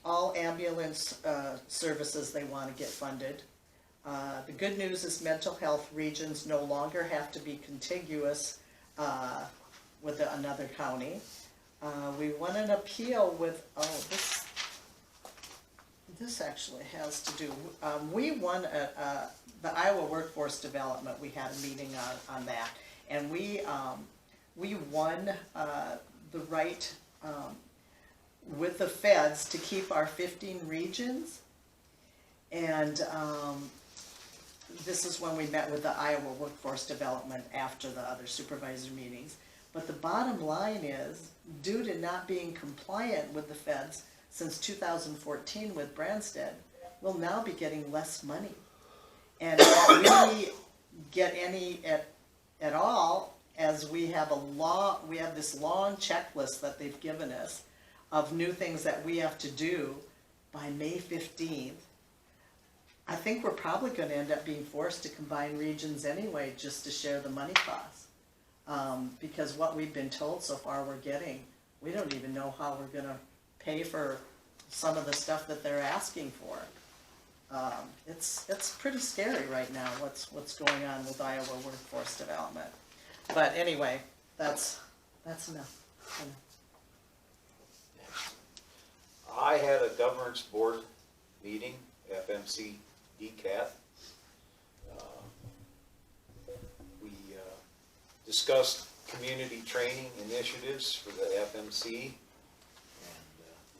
all ambulance services they want to get funded. The good news is mental health regions no longer have to be contiguous with another county. We won an appeal with, this actually has to do, we won the Iowa Workforce Development, we had a meeting on that. And we won the right with the feds to keep our 15 regions. And this is when we met with the Iowa Workforce Development after the other supervisor meetings. But the bottom line is, due to not being compliant with the feds since 2014 with Branstad, we'll now be getting less money. And if we get any at all, as we have this long checklist that they've given us of new things that we have to do by May 15th, I think we're probably gonna end up being forced to combine regions anyway, just to share the money costs. Because what we've been told so far we're getting, we don't even know how we're gonna pay for some of the stuff that they're asking for. It's pretty scary right now, what's going on with Iowa Workforce Development. But anyway, that's enough. I had a governance board meeting, FMC DCAT. We discussed community training initiatives for the FMC, and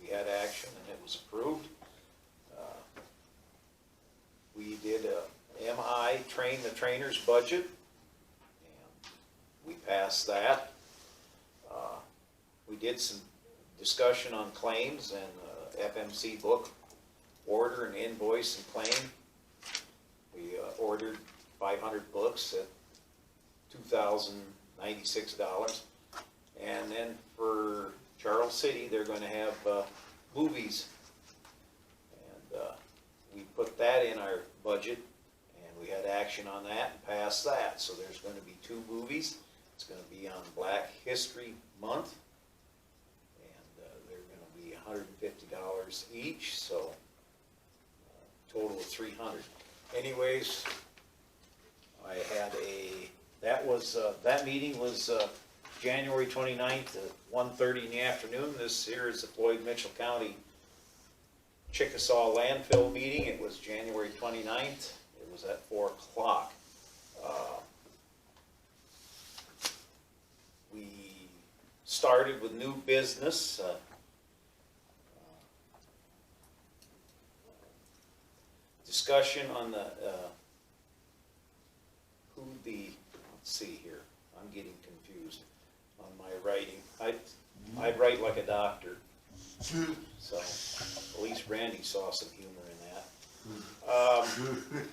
we had action and it was approved. We did a MI train the trainers budget, and we passed that. We did some discussion on claims and FMC book order and invoice and claim. We ordered 500 books at $2,096. And then for Charles City, they're going to have movies. And we put that in our budget, and we had action on that and passed that. So there's going to be 2 movies. It's going to be on Black History Month, and they're going to be $150 each, so total of $300. Anyways, I had that meeting was January 29th at 1:30 in the afternoon. This here is the Floyd Mitchell County Chickasaw landfill meeting. It was January 29th. It was at 4 o'clock. We started with new business. Discussion on the, let's see here, I'm getting confused on my writing. I write like a doctor, so at least Randy saw some humor in that.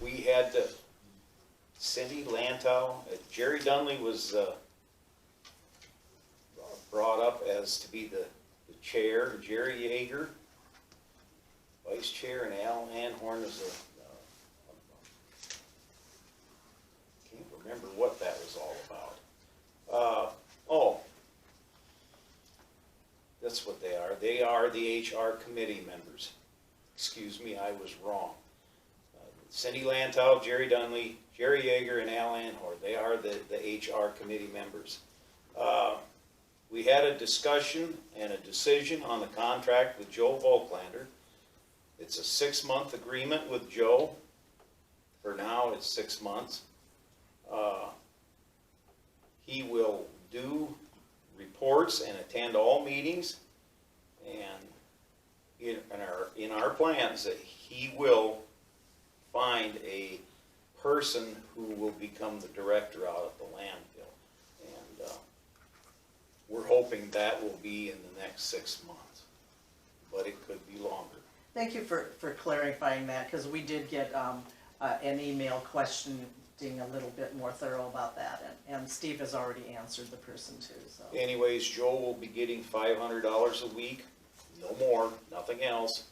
We had Cindy Lantow, Jerry Dunley was brought up as to be the chair, Jerry Yeager, vice chair, and Al Anhorn is can't remember what that was all about. That's what they are. They are the HR committee members. Excuse me, I was wrong. Cindy Lantow, Jerry Dunley, Jerry Yeager, and Al Anhorn. They are the HR committee members. We had a discussion and a decision on the contract with Joe Volklander. It's a 6-month agreement with Joe. For now, it's 6 months. He will do reports and attend all meetings, and in our plans that he will find a person who will become the director out at the landfill, and we're hoping that will be in the next 6 months, but it could be longer. Thank you for clarifying that, because we did get an email questioning a little bit more thorough about that, and Steve has already answered the person too, so. Anyways, Joe will be getting $500 a week, no more, nothing else.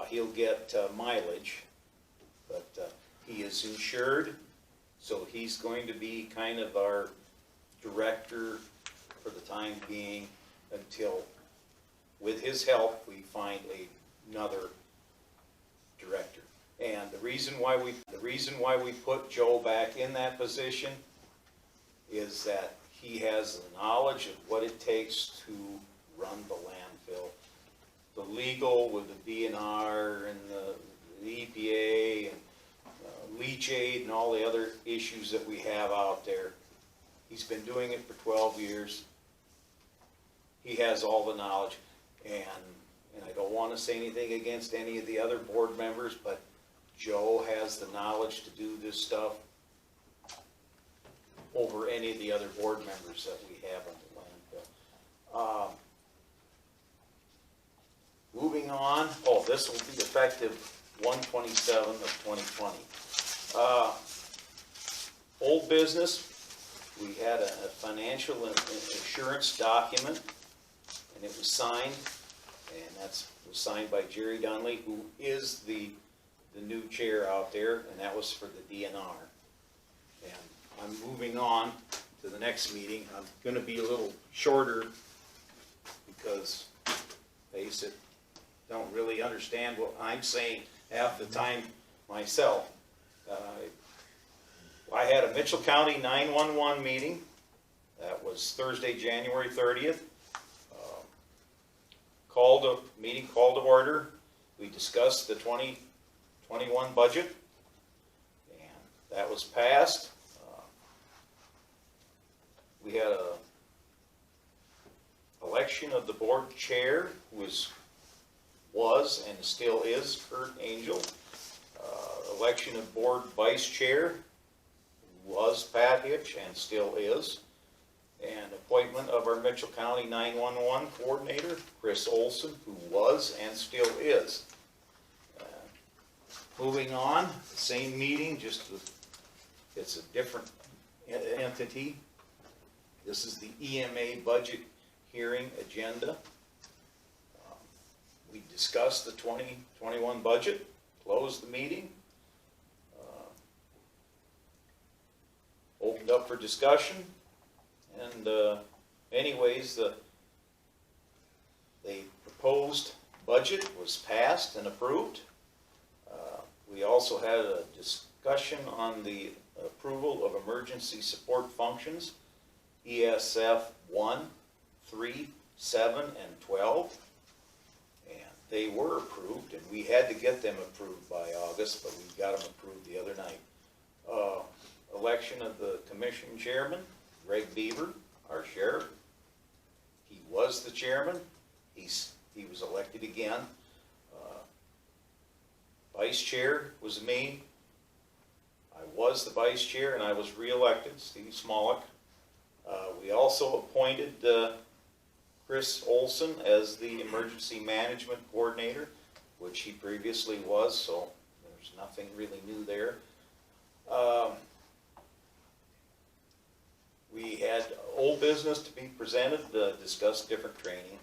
He'll get mileage, but he is insured, so he's going to be kind of our director for the time being until, with his help, we find another director. And the reason why we put Joe back in that position is that he has the knowledge of what it takes to run the landfill. The legal with the DNR and the EPA and leachate and all the other issues that we have out there. He's been doing it for 12 years. He has all the knowledge, and I don't want to say anything against any of the other board members, but Joe has the knowledge to do this stuff over any of the other board members that we have on the landfill. Moving on, this will be effective 1/27 of 2020. Old business, we had a financial assurance document, and it was signed, and was signed by Jerry Dunley, who is the new chair out there, and that was for the DNR. And I'm moving on to the next meeting. I'm gonna be a little shorter because, face it, don't really understand what I'm saying half the time myself. I had a Mitchell County 911 meeting. That was Thursday, January 30th. Meeting called to order. We discussed the 2021 budget, and that was passed. We had a election of the board chair, who was and still is Kurt Angel. Election of board vice chair was Pat Hitch and still is. And appointment of our Mitchell County 911 coordinator, Chris Olson, who was and still is. Moving on, same meeting, it's a different entity. This is the EMA budget hearing agenda. We discussed the 2021 budget, closed the meeting, opened up for discussion, and anyways, the proposed budget was passed and approved. We also had a discussion on the approval of emergency support functions, ESF 1, 3, 7, and 12. And they were approved, and we had to get them approved by August, but we got them approved the other night. Election of the commission chairman, Greg Beaver, our sheriff. He was the chairman. He was elected again. Vice chair was me. I was the vice chair, and I was re-elected, Steve Smolik. We also appointed Chris Olson as the emergency management coordinator, which he previously was, so there's nothing really new there. We had old business to be presented, discussed different training.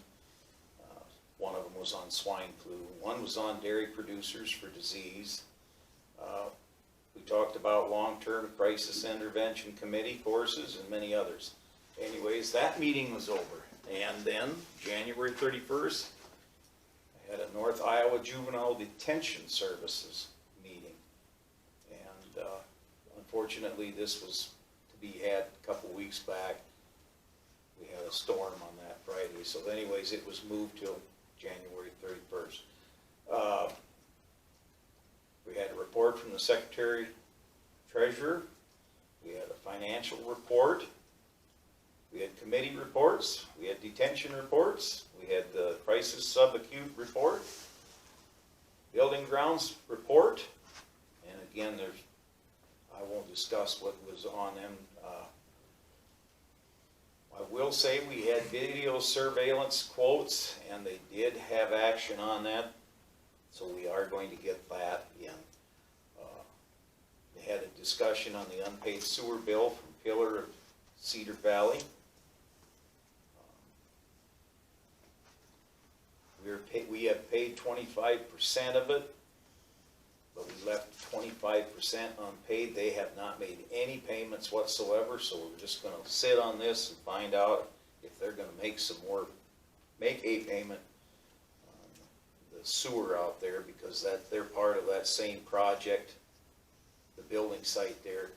One of them was on swine flu. One was on dairy producers for disease. We talked about long-term crisis intervention committee courses and many others. Anyways, that meeting was over. And then, January 31st, I had a North Iowa Juvenile Detention Services meeting. And unfortunately, this was to be had a couple weeks back. We had a storm on that Friday. So anyways, it was moved till January 31st. We had a report from the Secretary Treasurer. We had a financial report. We had committee reports. We had detention reports. We had the crisis subacute report. Building grounds report. And again, I won't discuss what was on them. I will say we had video surveillance quotes, and they did have action on that, so we are going to get that in. They had a discussion on the unpaid sewer bill from Pillar of Cedar Valley. We have paid 25% of it, but we left 25% unpaid. They have not made any payments whatsoever, so we're just gonna sit on this and find out if they're gonna make a payment on the sewer out there, because they're part of that same project, the building site there.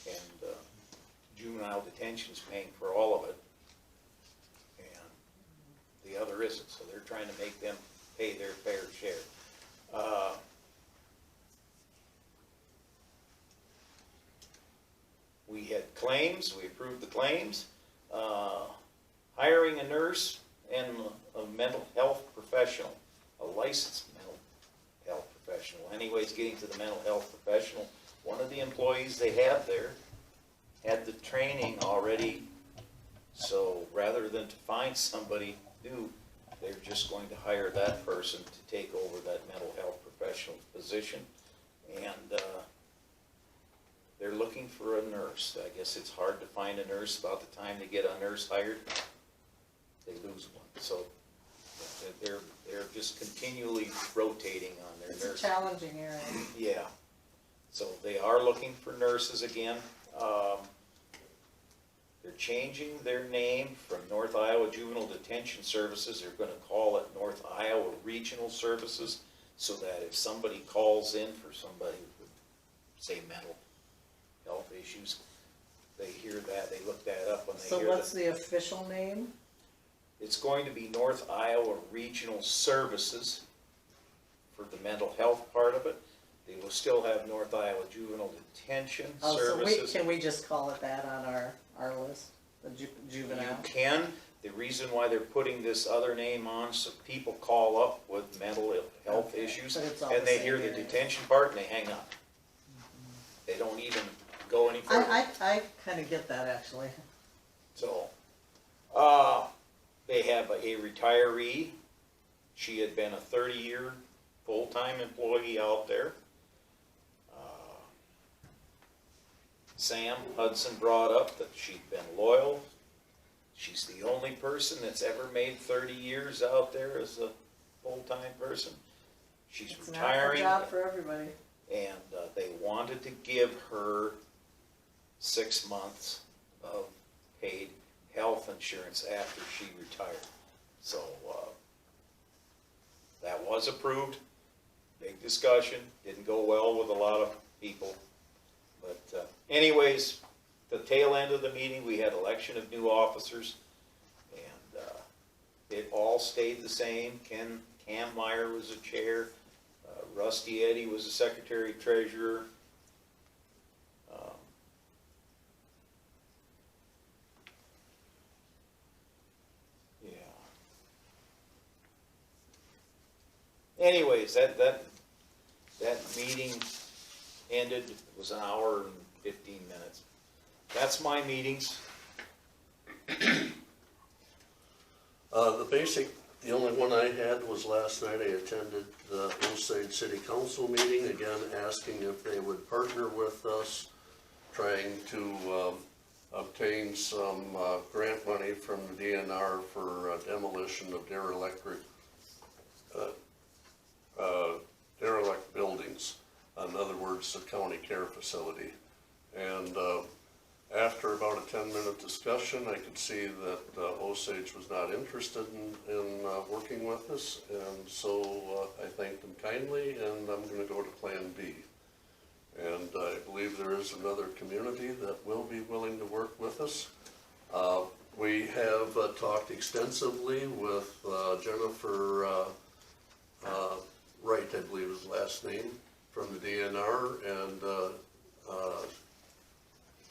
And juvenile detention's paying for all of it. And the other isn't, so they're trying to make them pay their fair share. We had claims, we approved the claims. Hiring a nurse and a mental health professional, a licensed mental health professional. Anyways, getting to the mental health professional, one of the employees they have there had the training already, so rather than to find somebody new, they're just going to hire that person to take over that mental health professional position. And they're looking for a nurse. I guess it's hard to find a nurse. About the time they get a nurse hired, they lose one. So they're just continually rotating on their It's a nurses. challenging area. Yeah, so they are looking for nurses again. They're changing their name from North Iowa Juvenile Detention Services. They're gonna call it North Iowa Regional Services, so that if somebody calls in for somebody with, say, mental health issues, they hear that, they look that up when they So hear what's that. the official name? It's going to be North Iowa Regional Services for the mental health part of it. They will still have North Iowa Juvenile Detention Oh, so Services. can we just call it that on our list, the juvenile? You can. The reason why they're putting this other name on, so people call up with mental health Okay, issues, but it's all and the they same hear the area. detention part and they hang up. They don't even go any further. I kinda get that, actually. So, they have a retiree. She had been a 30-year full-time employee out there. Sam Hudson brought up that she'd been loyal. She's the only person that's ever made 30 years out there as a full-time person. She's It's not a retiring. job for everybody. And they wanted to give her 6 months of paid health insurance after she retired. So that was approved. Big discussion, didn't go well with a lot of people. But anyways, the tail end of the meeting, we had election of new officers, and it all stayed the same. Cam Meyer was the chair. Rusty Eddy was the secretary treasurer. Yeah. Anyways, that meeting ended, it was an hour and 15 minutes. That's my meetings. The only one I had was last night. I attended the Osage City Council meeting, again asking if they would partner with us, trying to obtain some grant money from the DNR for demolition of derelict buildings. In other words, the county care facility. And after about a 10-minute discussion, I could see that Osage was not interested in working with us, and so I thanked them kindly, and I'm going to go to Plan B. And I believe there is another community that will be willing to work with us. We have talked extensively with Jennifer Wright, I believe is the last name, from the DNR, and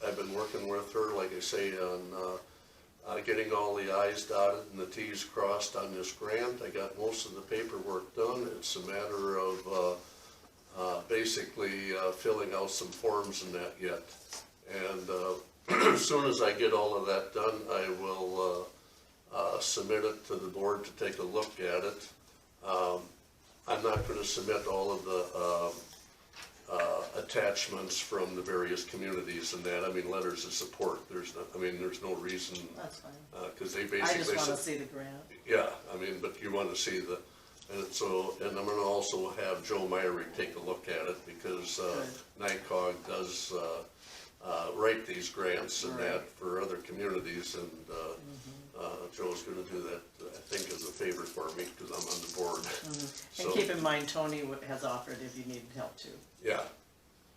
I've been working with her, like I say, on getting all the I's dotted and the T's crossed on this grant. I got most of the paperwork done. It's a matter of basically filling out some forms and that yet. And as soon as I get all of that done, I will submit it to the board to take a look at it. I'm not going to submit all of the attachments from the various communities and that. I mean, letters of support. There's no reason, That's fine. because they I basically just wanna said, see the grant. yeah, I mean, but you want to see the, and I'm gonna also have Joe Myrick take a look at it, because NICOG does write these grants and that for other communities, and Joe's gonna do that, I think, as a favor for me, because I'm on the board. And keep in mind, Tony has offered if you need help too. Yeah,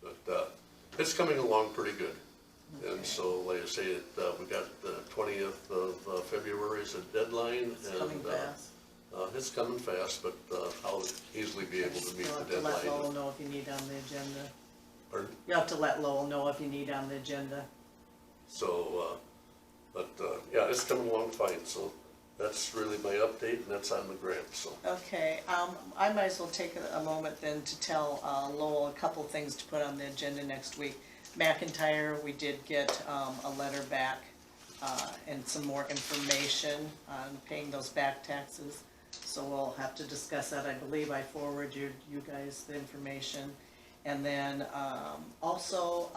but it's coming along pretty good. And so, like I say, we got the 20th of February is a deadline. It's coming fast. It's coming fast, but I'll easily be able to meet You'll the have to let Lowell deadline. know if you need on the agenda. Pardon? You have to let Lowell know if you need on the agenda. So, yeah, it's coming along fine, so that's really my update, and that's on the grant, so. Okay, I might as well take a moment then to tell Lowell a couple things to put on the agenda next week. McIntyre, we did get a letter back and some more information on paying those back taxes. So we'll have to discuss that. I believe I forwarded you guys the information. And then also,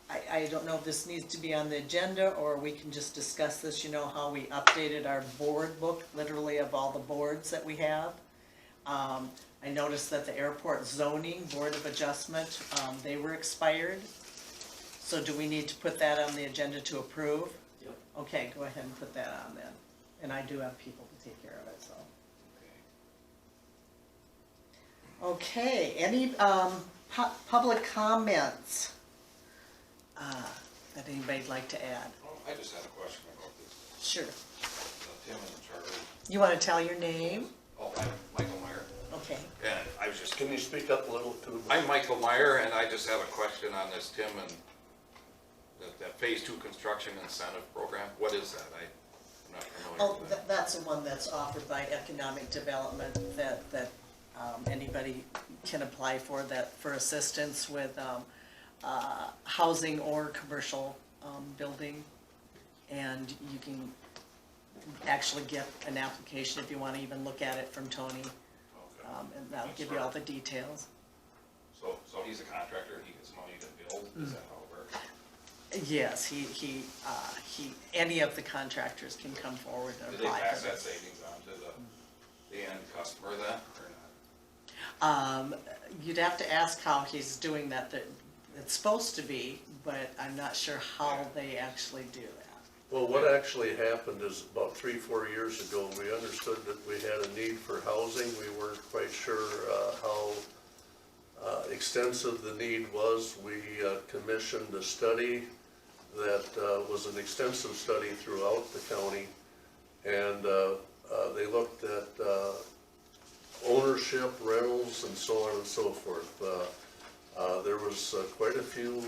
I don't know if this needs to be on the agenda or we can just discuss this. You know how we updated our board book, literally of all the boards that we have. I noticed that the airport zoning board of adjustment, they were expired. So do we need to put that on the agenda to approve? Yep. Okay, go ahead and put that on then. And I do have people to take care of it, so. Okay, any public comments that anybody'd like to add? I just had a question about this, Sure. Tim and Charlie. You want to tell your name? Oh, I'm Michael Meyer, Okay. and I was just, Can you speak up a little too? I'm Michael Meyer, and I just have a question on this, Tim, and that Phase 2 Construction Incentive Program. What is that? I'm not familiar Oh, with that. that's the one that's offered by Economic Development that anybody can apply for, that for assistance with housing or commercial building. And you can actually get an application if you want to even look at it from Tony. Okay. And that'll give you all the details. So he's a contractor, he gets money to build, is that how it works? Yes, he any of the contractors can come forward and Do they apply pass for that this. savings on to the end customer then, or not? You'd have to ask how he's doing that. It's supposed to be, but I'm not sure how they actually do that. Well, what actually happened is about 3-4 years ago, we understood that we had a need for housing. We weren't quite sure how extensive the need was. We commissioned a study that was an extensive study throughout the county. And they looked at ownership, rentals, and so on and so forth. There was quite a few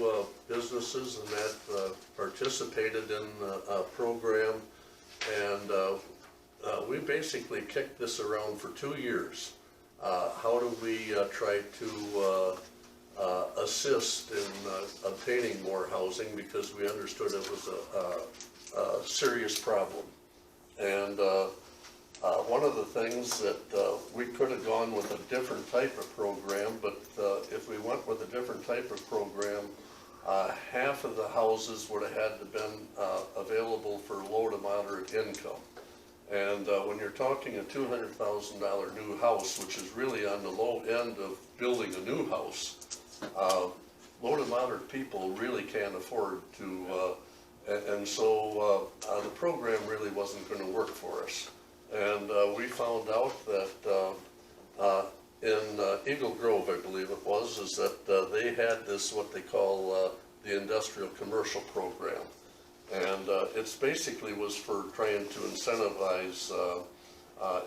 businesses in that participated in a program, and we basically kicked this around for 2 years. How do we try to assist in obtaining more housing, because we understood it was a serious problem. And one of the things that we could have gone with a different type of program, but if we went with a different type of program, half of the houses would have had to been available for low to moderate income. And when you're talking a $200,000 new house, which is really on the low end of building a new house, low to moderate people really can't afford to, and so the program really wasn't going to work for us. And we found out that in Eagle Grove, I believe it was, is that they had this, what they call the industrial commercial program. And it's basically was for trying to incentivize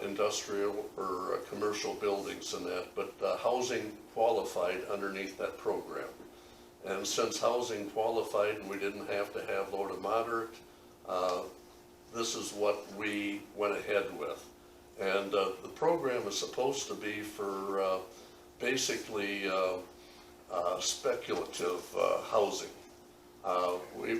industrial or commercial buildings and that, but housing qualified underneath that program. And since housing qualified and we didn't have to have low to moderate, this is what we went ahead with. And the program is supposed to be for basically speculative housing.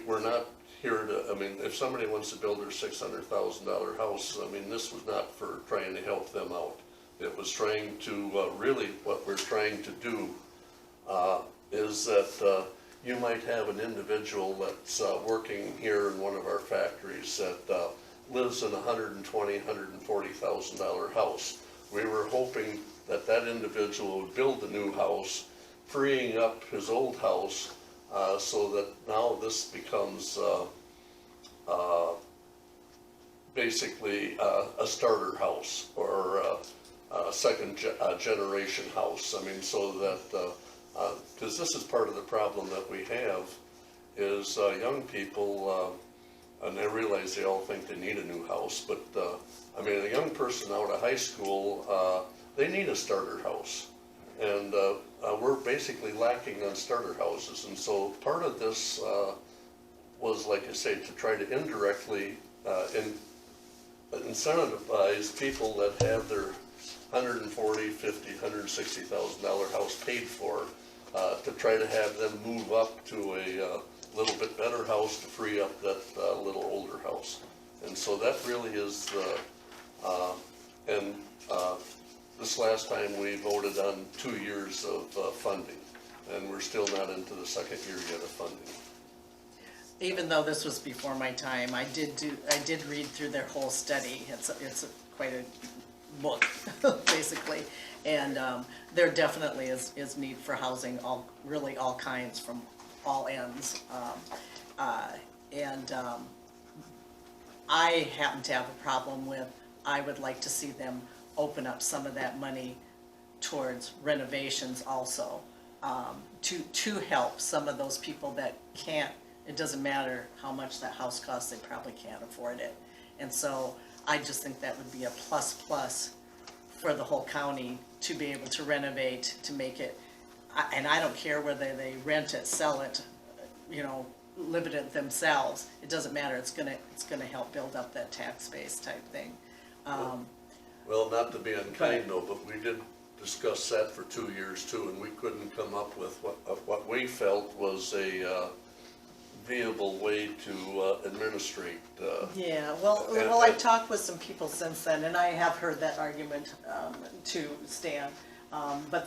We're not here to, I mean, if somebody wants to build their $600,000 house, I mean, this was not for trying to help them out. It was trying to, really what we're trying to do is that you might have an individual that's working here in one of our factories that lives in a $120,000, $140,000 house. We were hoping that that individual would build a new house, freeing up his old house so that now this becomes basically a starter house or a second generation house. I mean, so that, because this is part of the problem that we have, is young people, and I realize they all think they need a new house, but, I mean, a young person out of high school, they need a starter house. And we're basically lacking on starter houses, and so part of this was, like I say, to try to indirectly incentivize people that have their $140,000, $50,000, $160,000 house paid for, to try to have them move up to a little bit better house to free up that little older house. And so that really is the, this last time we voted on 2 years of funding, and we're still not into the second year yet of funding. Even though this was before my time, I did read through their whole study. It's quite a book, basically. And there definitely is need for housing, really all kinds, from all ends. I happen to have a problem with, I would like to see them open up some of that money towards renovations also, to help some of those people that can't. It doesn't matter how much that house costs, they probably can't afford it. And so I just think that would be a plus for the whole county to be able to renovate, to make it, and I don't care whether they rent it, sell it, you know, live it themselves. It doesn't matter, it's gonna help build up that tax base type thing. Well, not to be unkind though, but we did discuss that for 2 years too, and we couldn't come up with what we felt was a viable way to administrate. Yeah, well, I've talked with some people since then, and I have heard that argument too, Stan. But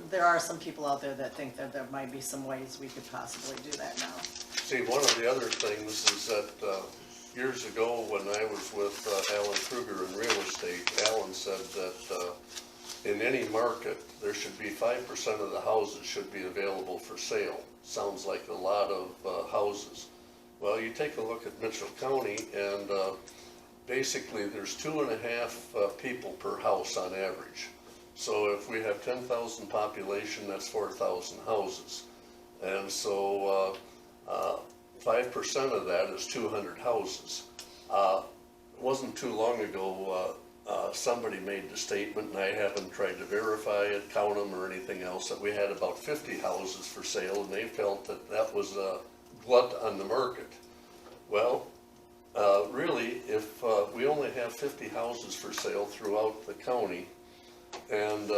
there are some people out there that think that there might be some ways we could possibly do that now. See, one of the other things is that years ago when I was with Alan Kruger in real estate, Alan said that in any market, there should be 5% of the houses should be available for sale. Sounds like a lot of houses. Well, you take a look at Mitchell County, and basically there's 2.5 people per house on average. So if we have 10,000 population, that's 4,000 houses. And so 5% of that is 200 houses. It wasn't too long ago, somebody made the statement, and I haven't tried to verify it, count them or anything else, that we had about 50 houses for sale, and they felt that that was a glut on the market. Well, really, if we only have 50 houses for sale throughout the county, and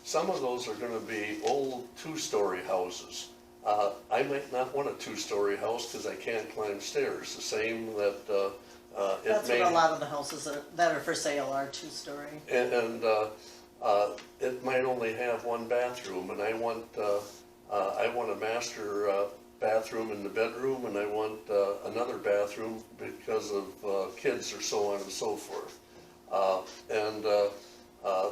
some of those are going to be old 2-story houses. I might not want a 2-story house because I can't climb stairs. The same that That's what a lot of the houses that are for sale are, 2-story. And it might only have 1 bathroom, and I want a master bathroom in the bedroom, and I want another bathroom because of kids or so on and so forth.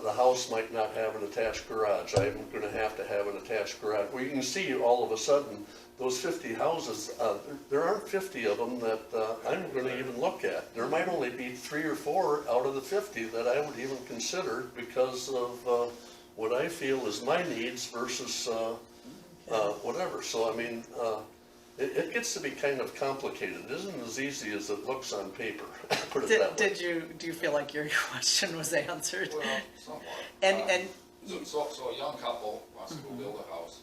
The house might not have an attached garage. I'm going to have an attached garage. Well, you can see all of a sudden those 50 houses, there aren't 50 of them that I'm going to even look at. There might only be 3 or 4 out of the 50 that I would even consider because of what I feel is my needs versus whatever. So, I mean, it gets to be kind of complicated. It isn't as easy as it looks on paper. Put it that way. Do you feel like your question was answered? Well, somewhat. And So a young couple wants to go build a house,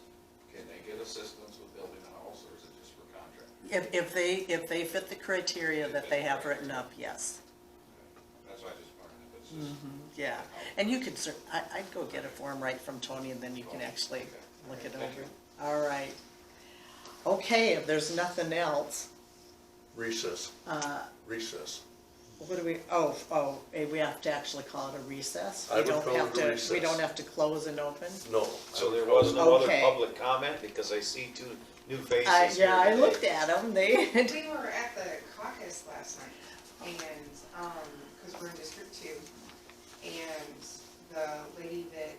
can they get assistance with building a house, or is it just for contract? if they fit the criteria that they have written up, yes. That's why I just wondered if it's just. Yeah, and you could, I'd go get a form right from Tony, and then you can actually look it Thank over. you. All right. Okay, if there's nothing else, Recess. Recess. what do we, we have to actually call it a recess? I We would don't call it have a to. recess. We don't have to close and open? No. So there was no other Okay. public comment because I see 2 new faces here Yeah, I today. looked at them, they, We were at the caucus last night, and, cause we're in District 2, and the lady that,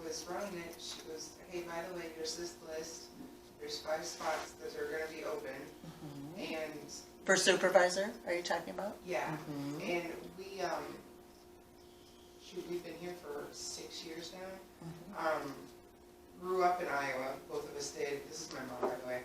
was running it, she goes, hey, by the way, here's this list, there's 5 spots that are gonna be open, and, for supervisor, are you talking about? yeah, and we, we've been here for 6 years now. Grew up in Iowa, both of us did, this is my mom, by the way,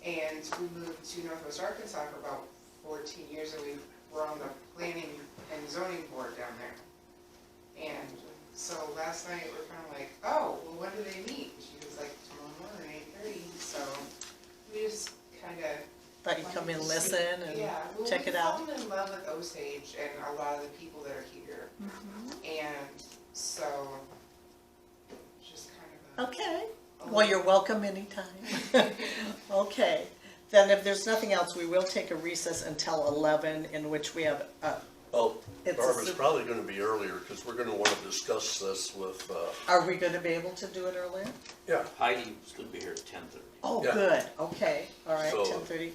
And we moved to Northwest Arkansas for about 14 years, and we were on the planning and zoning board down there. And so last night, we're kind of like, oh, well, when do they meet? She was like, tomorrow morning, 8:30, so we just kind of. Thought you'd come in, listen, and Yeah, well, check it out. We've fallen in love with Osage and a lot of the people that are here. And so, just kind of. Okay, well, you're welcome anytime. Okay, then if there's nothing else, we will take a recess until 11, in which we have, Well, It's a Barb, it's super- probably gonna be earlier, because we're gonna wanna discuss this with, are we gonna be able to do it earlier? yeah, Heidi's gonna be here at 10:30. Oh, Yeah. good, okay, all right, So- 10:30.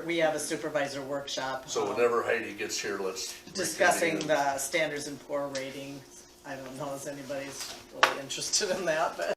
We have a supervisor workshop. so whenever Heidi gets here, let's. Discussing reconvene. the Standards and Poor rating. I don't know if anybody's really interested in that, but.